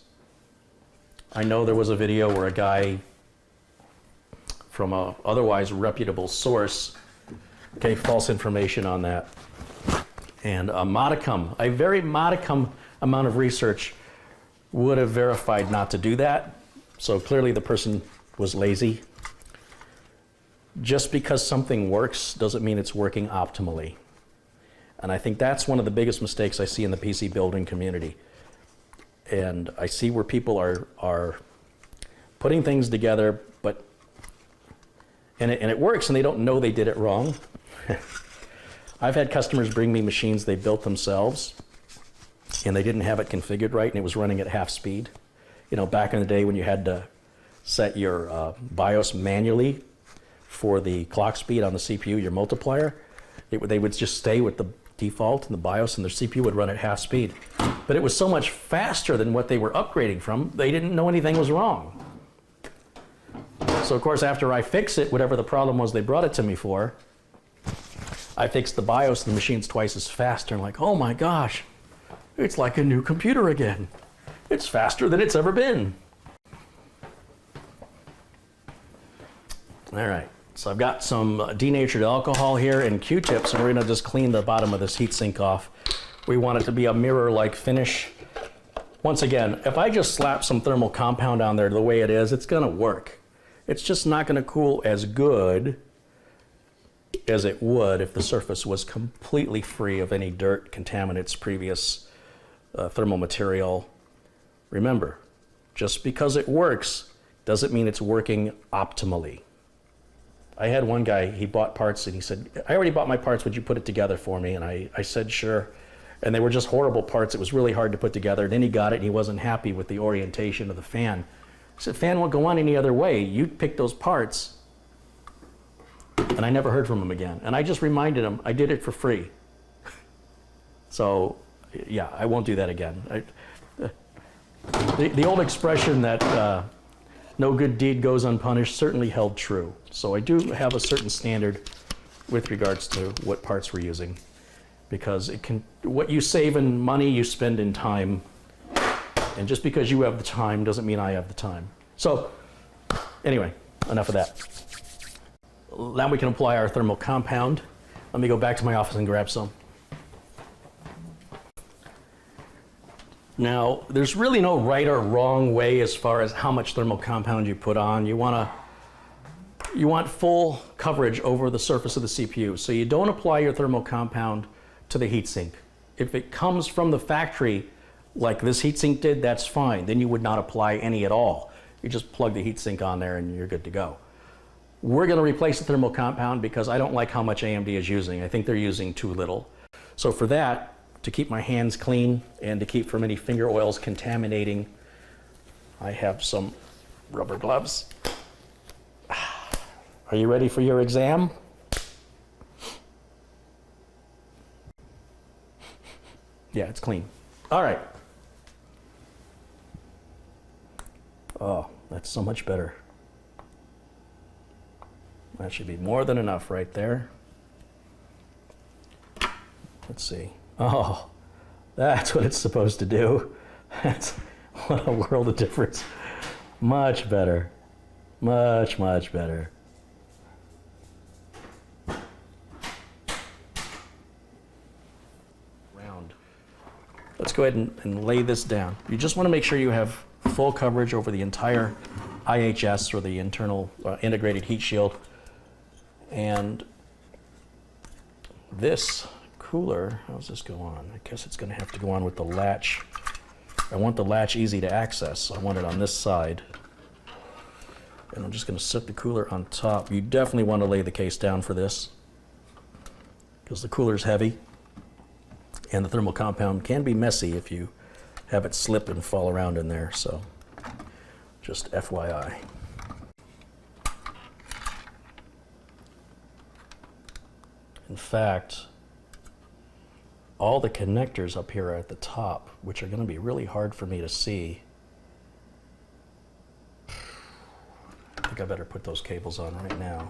I know there was a video where a guy from a otherwise reputable source gave false information on that. And a very modicum amount of research would have verified not to do that. So clearly the person was lazy. Just because something works doesn't mean it's working optimally. And I think that's one of the biggest mistakes I see in the PC building community. And I see where people are putting things together, and it works, and they don't know they did it wrong. I've had customers bring me machines they built themselves, and they didn't have it configured right, and it was running at half speed. You know, back in the day when you had to set your BIOS manually for the clock speed on the CPU, your multiplier, they would just stay with the default in the BIOS, and their CPU would run at half speed. But it was so much faster than what they were upgrading from, they didn't know anything was wrong. So of course, after I fix it, whatever the problem was they brought it to me for, I fixed the BIOS and the machine's twice as fast. And like, oh my gosh, it's like a new computer again. It's faster than it's ever been. All right, so I've got some denatured alcohol here and Q-tips, and we're gonna just clean the bottom of this heatsink off. We want it to be a mirror-like finish. Once again, if I just slap some thermal compound on there the way it is, it's gonna work. It's just not gonna cool as good as it would if the surface was completely free of any dirt, contaminants, previous thermal material. Remember, just because it works doesn't mean it's working optimally. I had one guy, he bought parts and he said, I already bought my parts, would you put it together for me? And I said, sure. And they were just horrible parts. It was really hard to put together. Then he got it and he wasn't happy with the orientation of the fan. I said, fan won't go on any other way. You pick those parts. And I never heard from him again. And I just reminded him, I did it for free. So, yeah, I won't do that again. The old expression that no good deed goes unpunished certainly held true. So I do have a certain standard with regards to what parts we're using, because it can, what you save in money, you spend in time. And just because you have the time doesn't mean I have the time. So anyway, enough of that. Now we can apply our thermal compound. Let me go back to my office and grab some. Now, there's really no right or wrong way as far as how much thermal compound you put on. You want full coverage over the surface of the CPU. So you don't apply your thermal compound to the heatsink. If it comes from the factory, like this heatsink did, that's fine. Then you would not apply any at all. You just plug the heatsink on there and you're good to go. We're going to replace the thermal compound because I don't like how much AMD is using. I think they're using too little. So for that, to keep my hands clean and to keep from any finger oils contaminating, I have some rubber gloves. Are you ready for your exam? Yeah, it's clean. All right. Oh, that's so much better. That should be more than enough right there. Let's see. Oh, that's what it's supposed to do. That's what a world of difference. Much better. Much, much better. Round. Let's go ahead and lay this down. You just want to make sure you have full coverage over the entire IHS, or the internal integrated heat shield. And this cooler, how's this go on? I guess it's going to have to go on with the latch. I want the latch easy to access, so I want it on this side. And I'm just going to set the cooler on top. You definitely want to lay the case down for this, because the cooler's heavy, and the thermal compound can be messy if you have it slip and fall around in there, so just FYI. In fact, all the connectors up here are at the top, which are going to be really hard for me to see. I think I better put those cables on right now.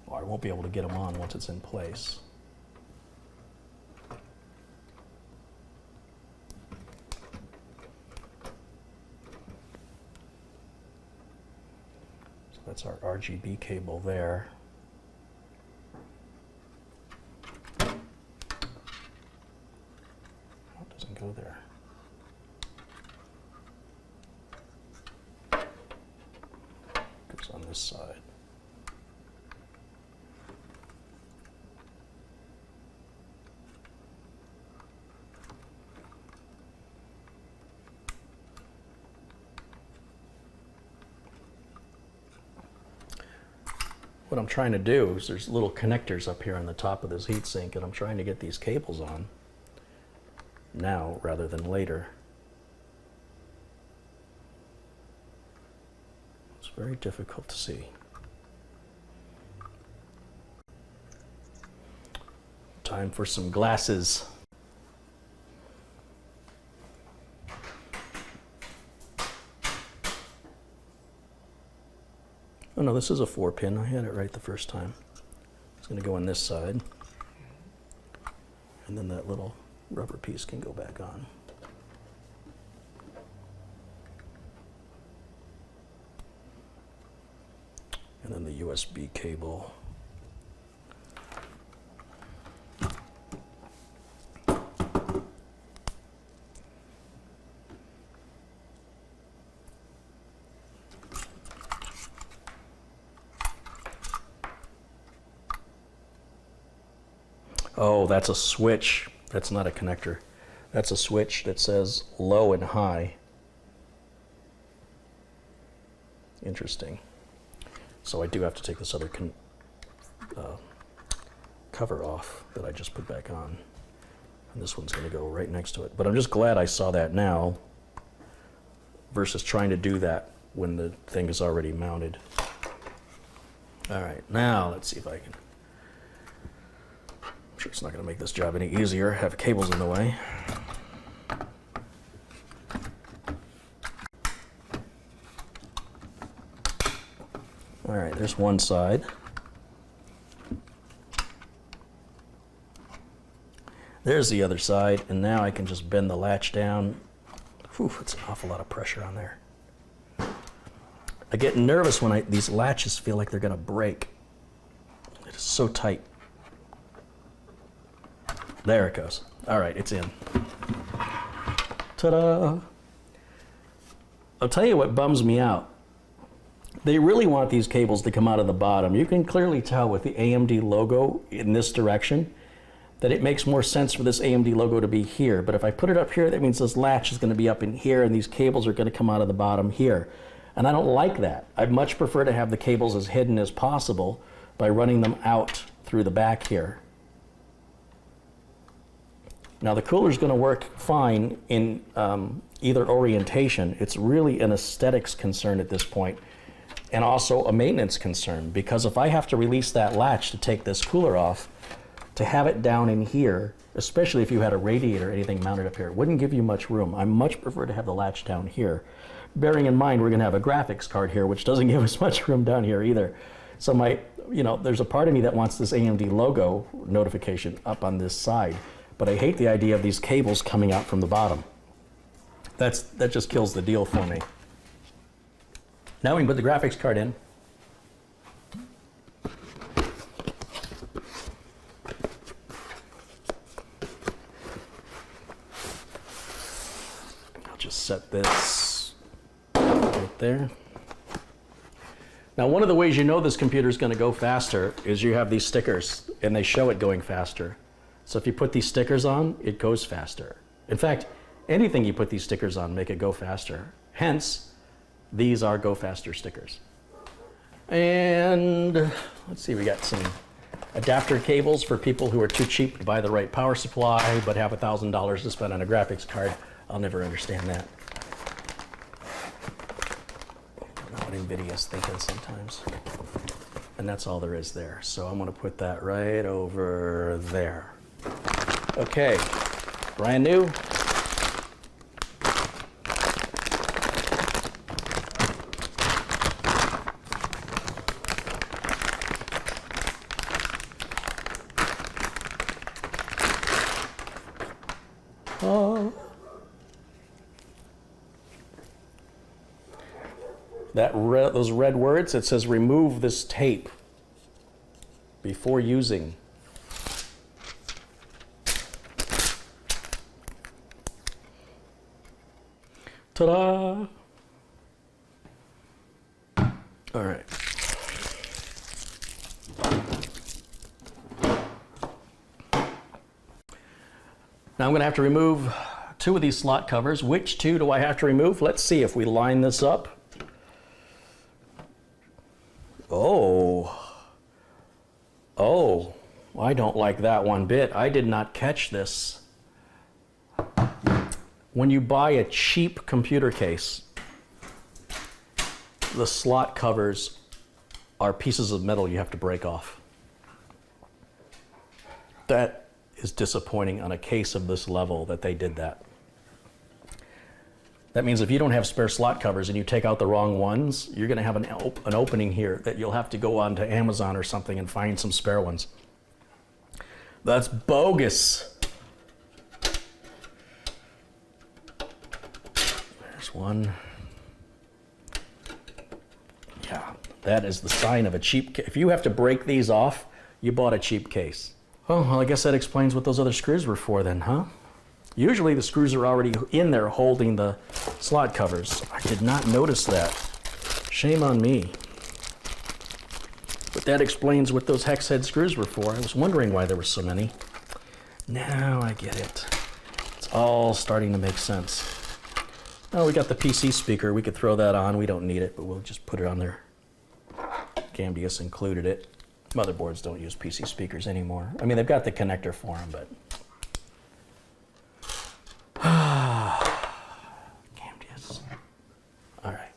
Or I won't be able to get them on once it's in place. So that's our RGB cable there. Oh, it doesn't go there. Goes on this side. What I'm trying to do is there's little connectors up here on the top of this heatsink, and I'm trying to get these cables on now rather than later. It's very difficult to see. Time for some glasses. Oh no, this is a 4-pin. I had it right the first time. It's going to go on this side. And then that little rubber piece can go back on. And then the USB cable. Oh, that's a switch. That's not a connector. That's a switch that says low and high. Interesting. So I do have to take this other cover off that I just put back on. And this one's going to go right next to it. But I'm just glad I saw that now versus trying to do that when the thing is already mounted. All right, now let's see if I can. I'm sure it's not going to make this job any easier. Have cables in the way. All right, there's one side. There's the other side, and now I can just bend the latch down. Whew, it's an awful lot of pressure on there. I get nervous when these latches feel like they're going to break. It is so tight. There it goes. All right, it's in. Ta-da! I'll tell you what bums me out. They really want these cables to come out of the bottom. You can clearly tell with the AMD logo in this direction that it makes more sense for this AMD logo to be here. But if I put it up here, that means this latch is going to be up in here and these cables are going to come out of the bottom here. And I don't like that. I'd much prefer to have the cables as hidden as possible by running them out through the back here. Now the cooler is going to work fine in either orientation. It's really an aesthetics concern at this point, and also a maintenance concern, because if I have to release that latch to take this cooler off, to have it down in here, especially if you had a radiator or anything mounted up here, it wouldn't give you much room. I much prefer to have the latch down here. Bearing in mind we're going to have a graphics card here, which doesn't give us much room down here either. So there's a part of me that wants this AMD logo notification up on this side. But I hate the idea of these cables coming out from the bottom. That just kills the deal for me. Now we can put the graphics card in. I'll just set this right there. Now, one of the ways you know this computer is going to go faster is you have these stickers, and they show it going faster. So if you put these stickers on, it goes faster. In fact, anything you put these stickers on make it go faster. Hence, these are go faster stickers. And let's see, we got some adapter cables for people who are too cheap to buy the right power supply but have $1,000 to spend on a graphics card. I'll never understand that. I don't know what NVIDIA's thinking sometimes. And that's all there is there. So I'm going to put that right over there. Okay, brand new. Those red words, it says remove this tape before using. Ta-da! All right. Now I'm going to have to remove two of these slot covers. Which two do I have to remove? Let's see if we line this up. Oh, I don't like that one bit. I did not catch this. When you buy a cheap computer case, the slot covers are pieces of metal you have to break off. That is disappointing on a case of this level that they did that. That means if you don't have spare slot covers and you take out the wrong ones, you're going to have an opening here that you'll have to go on to Amazon or something and find some spare ones. That's bogus. There's one. Yeah, that is the sign of a cheap case. If you have to break these off, you bought a cheap case. Oh, well, I guess that explains what those other screws were for then, huh? Usually the screws are already in there holding the slot covers. I did not notice that. Shame on me. But that explains what those hex head screws were for. I was wondering why there were so many. Now I get it. It's all starting to make sense. Oh, we got the PC speaker. We could throw that on. We don't need it, but we'll just put it on there. Gamdias included it. Motherboards don't use PC speakers anymore. I mean, they've got the connector for them, but... Gamdias. All right.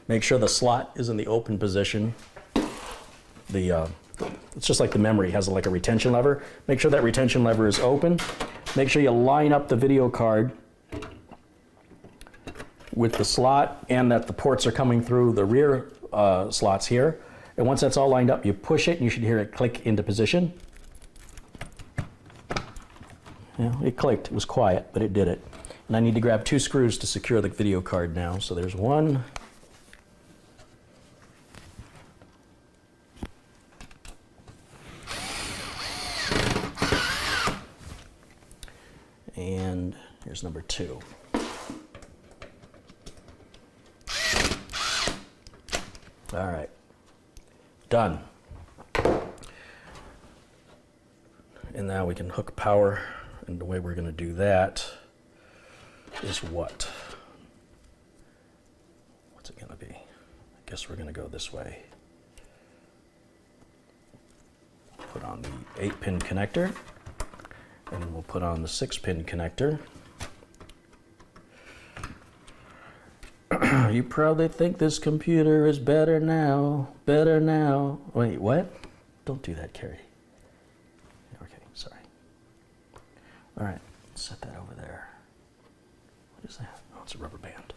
Make sure the slot is in the open position. It's just like the memory has like a retention lever. Make sure that retention lever is open. Make sure you line up the video card with the slot and that the ports are coming through the rear slots here. And once that's all lined up, you push it and you should hear it click into position. Yeah, it clicked. It was quiet, but it did it. And I need to grab two screws to secure the video card now. So there's one. And here's number two. All right, done. And now we can hook power, and the way we're going to do that is what? What's it going to be? I guess we're going to go this way. Put on the 8-pin connector, and then we'll put on the 6-pin connector. You probably think this computer is better now, better now. Wait, what? Don't do that, Carrie. Okay, sorry. All right, set that over there. What is that? Oh, it's a rubber band.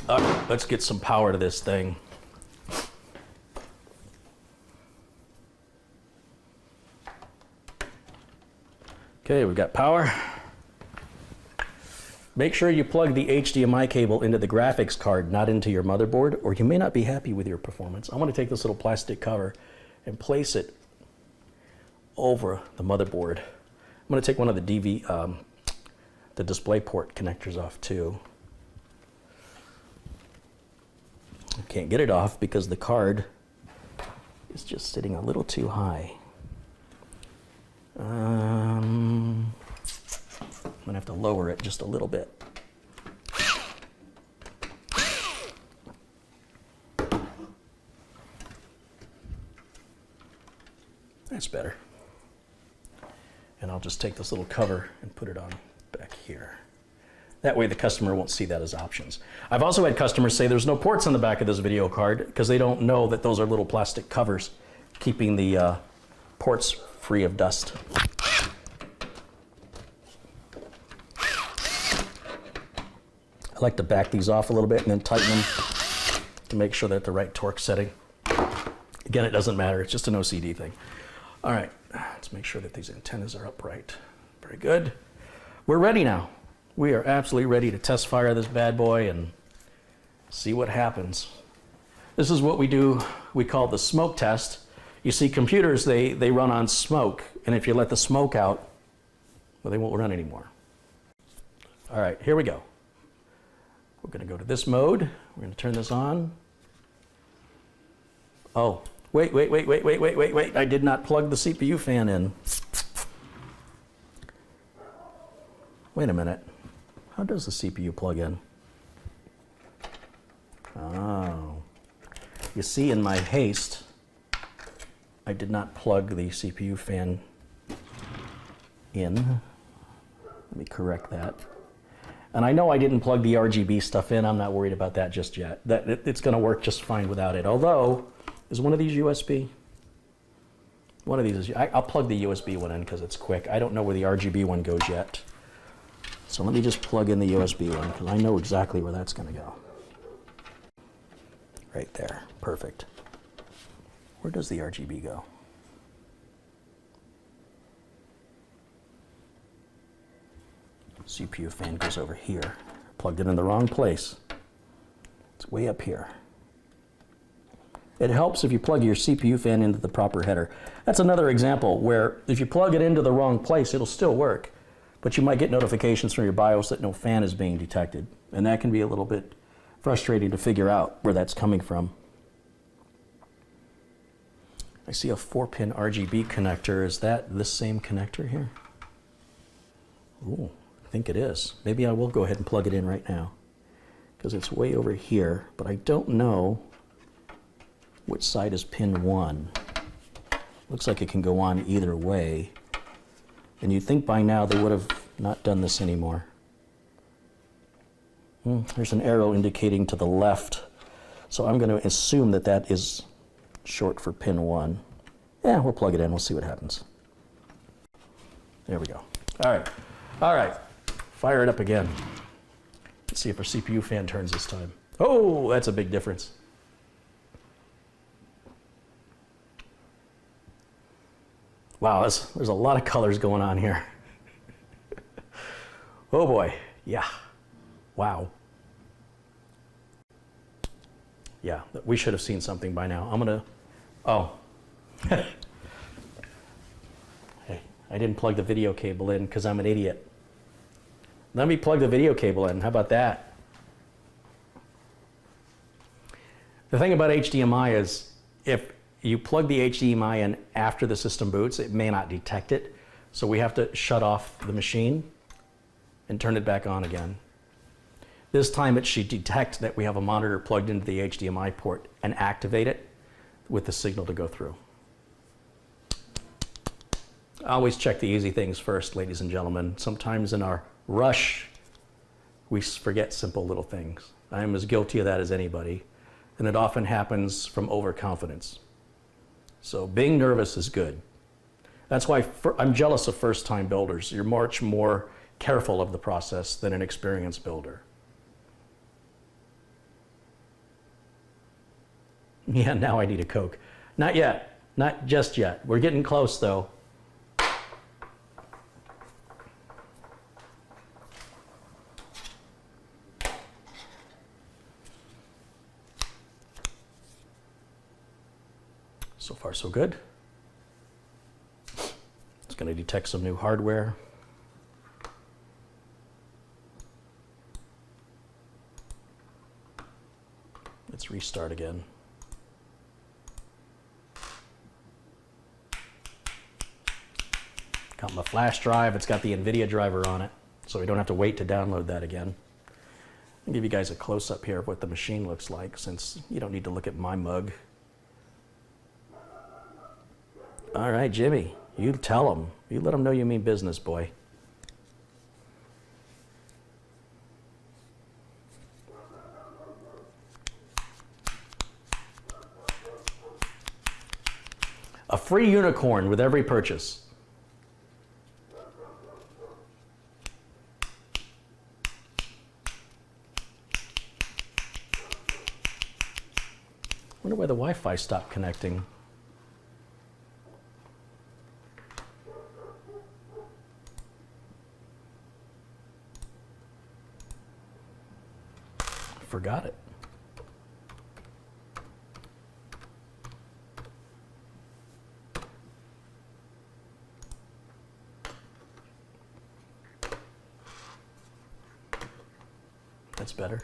All right, let's get some power to this thing. Okay, we've got power. Make sure you plug the HDMI cable into the graphics card, not into your motherboard, or you may not be happy with your performance. I'm going to take this little plastic cover and place it over the motherboard. I'm going to take one of the the DisplayPort connectors off too. I can't get it off because the card is just sitting a little too high. I'm gonna have to lower it just a little bit. That's better. And I'll just take this little cover and put it on back here. That way the customer won't see that as options. I've also had customers say there's no ports on the back of this video card because they don't know that those are little plastic covers keeping the ports free of dust. I like to back these off a little bit and then tighten them to make sure they're at the right torque setting. Again, it doesn't matter, it's just an OCD thing. All right, let's make sure that these antennas are upright. Very good. We're ready now. We are absolutely ready to test fire this bad boy and see what happens. This is what we do, we call the smoke test. You see, computers, they run on smoke, and if you let the smoke out, well, they won't run anymore. All right, here we go. We're gonna go to this mode. We're gonna turn this on. Oh, wait. I did not plug the CPU fan in. Wait a minute. How does the CPU plug in? Oh. You see, in my haste, I did not plug the CPU fan in. Let me correct that. And I know I didn't plug the RGB stuff in. I'm not worried about that just yet. It's going to work just fine without it. Although, is one of these USB? One of these is, I'll plug the USB one in because it's quick. I don't know where the RGB one goes yet. So let me just plug in the USB one because I know exactly where that's going to go. Right there. Perfect. Where does the RGB go? CPU fan goes over here. Plugged it in the wrong place. It's way up here. It helps if you plug your CPU fan into the proper header. That's another example where if you plug it into the wrong place, it'll still work. But you might get notifications from your BIOS that no fan is being detected. And that can be a little bit frustrating to figure out where that's coming from. I see a 4-pin RGB connector. Is that this same connector here? Ooh, I think it is. Maybe I will go ahead and plug it in right now because it's way over here, but I don't know which side is pin 1. Looks like it can go on either way. And you'd think by now they would have not done this anymore. There's an arrow indicating to the left. So I'm going to assume that that is short for pin 1. Yeah, we'll plug it in. We'll see what happens. There we go. All right. All right. Fire it up again. Let's see if our CPU fan turns this time. Oh, that's a big difference. Wow, there's a lot of colors going on here. Oh boy, yeah. Wow. Yeah, we should have seen something by now. I'm gonna, oh. Hey, I didn't plug the video cable in because I'm an idiot. Let me plug the video cable in, how about that? The thing about HDMI is if you plug the HDMI in after the system boots, it may not detect it. So we have to shut off the machine and turn it back on again. This time it should detect that we have a monitor plugged into the HDMI port and activate it with the signal to go through. Always check the easy things first, ladies and gentlemen. Sometimes in our rush, we forget simple little things. I am as guilty of that as anybody, and it often happens from overconfidence. So being nervous is good. That's why I'm jealous of first-time builders. You're much more careful of the process than an experienced builder. Yeah, now I need a Coke. Not yet. Not just yet. We're getting close, though. So far, so good. It's going to detect some new hardware. Let's restart again. Got my flash drive. It's got the NVIDIA driver on it, so we don't have to wait to download that again. I'll give you guys a close-up here of what the machine looks like, since you don't need to look at my mug. All right, Jimmy, you tell them. You let them know you mean business, boy. A free unicorn with every purchase. Wonder why the Wi-Fi stopped connecting. Forgot it. That's better.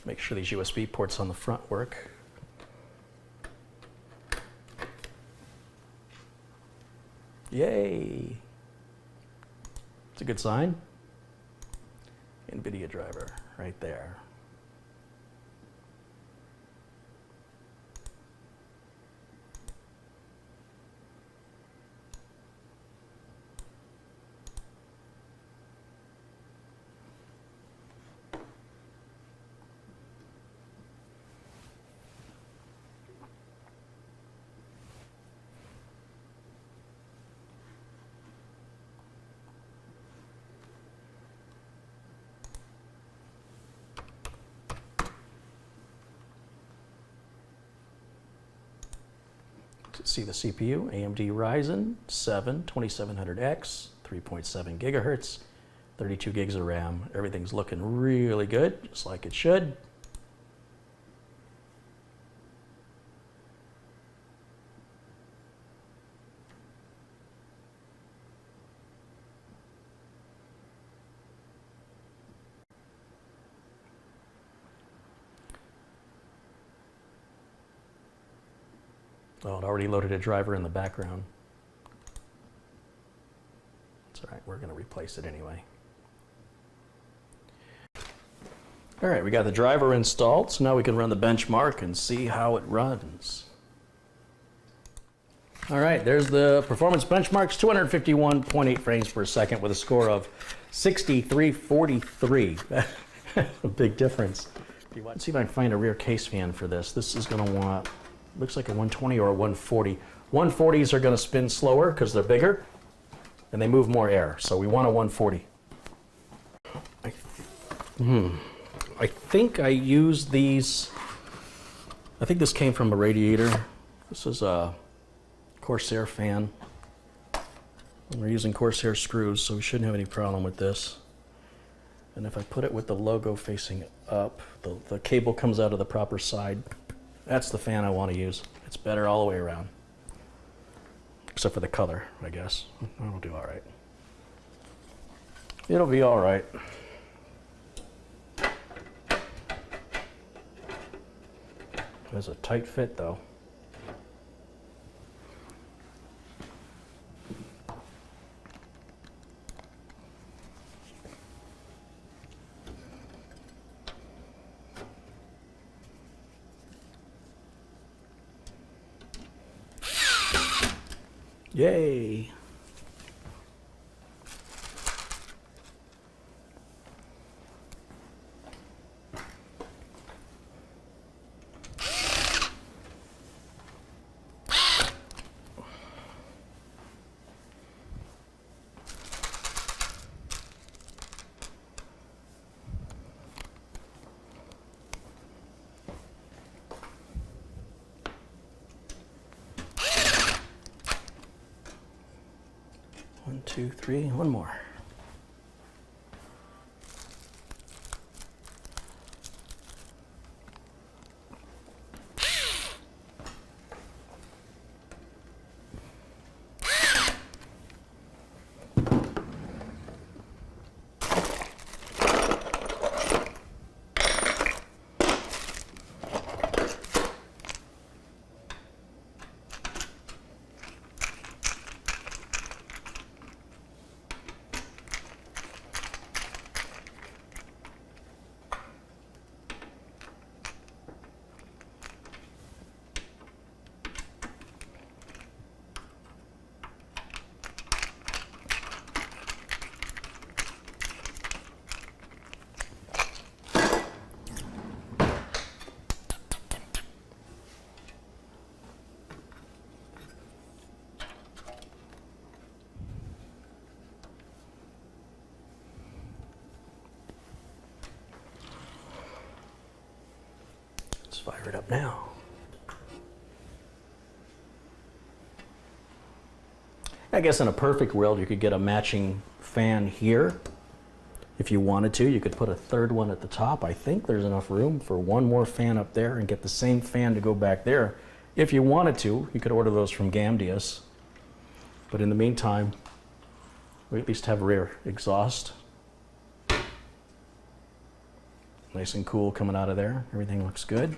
Make sure these USB ports on the front work. Yay! It's a good sign. NVIDIA driver right there. See the CPU, AMD RYZEN 7 2700X, 3.7 gigahertz, 32 gigs of RAM. Everything's looking really good, just like it should. Oh, it already loaded a driver in the background. It's all right, we're going to replace it anyway. All right, we got the driver installed, so now we can run the benchmark and see how it runs. All right, there's the performance benchmarks, 251.8 frames per second with a score of 6343. A big difference. Let's see if I can find a rear case fan for this. This is going to want, looks like a 120 or a 140. 140s are going to spin slower because they're bigger and they move more air. So we want a 140. I think I used these. I think this came from a radiator. This is a Corsair fan. And we're using Corsair screws, so we shouldn't have any problem with this. And if I put it with the logo facing up, the cable comes out of the proper side. That's the fan I want to use. It's better all the way around. Except for the color, I guess. It'll do all right. It'll be all right. It's a tight fit, though. Yay! One, two, three, one more. fire it up now. I guess in a perfect world, you could get a matching fan here. If you wanted to, you could put a third one at the top. I think there's enough room for one more fan up there and get the same fan to go back there. If you wanted to, you could order those from Gamdias. But in the meantime, we at least have rear exhaust. Nice and cool coming out of there. Everything looks good.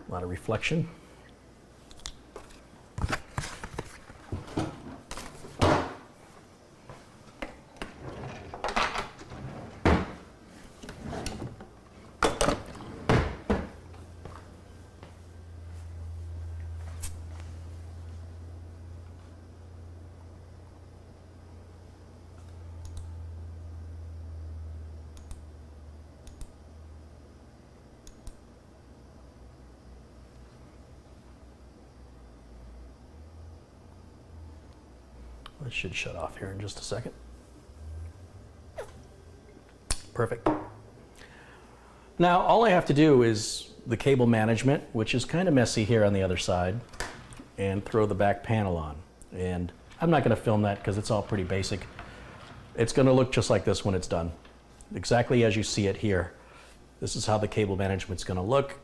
A lot of reflection. It should shut off here in just a second. Perfect. Now, all I have to do is the cable management, which is kind of messy here on the other side, and throw the back panel on. And I'm not going to film that because it's all pretty basic. It's going to look just like this when it's done. Exactly as you see it here. This is how the cable management's going to look.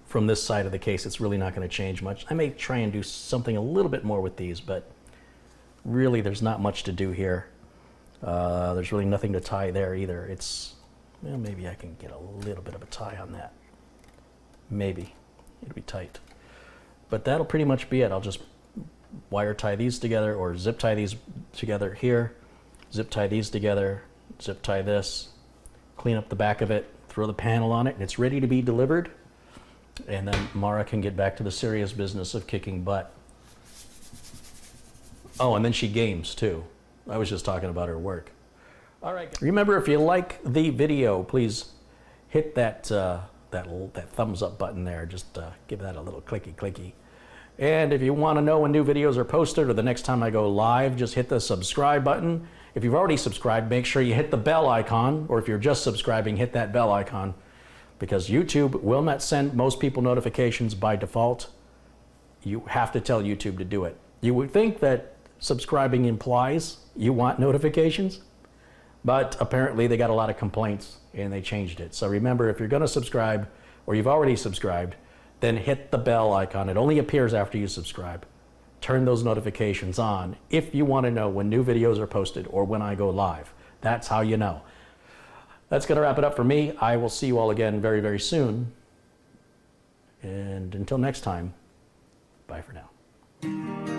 From this side of the case, it's really not going to change much. I may try and do something a little bit more with these, but really, there's not much to do here. There's really nothing to tie there either. It's, well, maybe I can get a little bit of a tie on that. Maybe. It'll be tight. But that'll pretty much be it. I'll just wire tie these together or zip tie these together here, zip tie these together, zip tie this, clean up the back of it, throw the panel on it, and it's ready to be delivered. And then Mara can get back to the serious business of kicking butt. Oh, and then she games too. I was just talking about her work. All right. Remember, if you like the video, please hit that that thumbs up button there. Just give that a little clicky. And if you want to know when new videos are posted or the next time I go live, just hit the subscribe button. If you've already subscribed, make sure you hit the bell icon, or if you're just subscribing, hit that bell icon, because YouTube will not send most people notifications by default. You have to tell YouTube to do it. You would think that subscribing implies you want notifications, but apparently they got a lot of complaints and they changed it. So remember, if you're going to subscribe or you've already subscribed, then hit the bell icon. It only appears after you subscribe. Turn those notifications on if you want to know when new videos are posted or when I go live. That's how you know. That's going to wrap it up for me. I will see you all again very, very soon. And until next time, bye for now.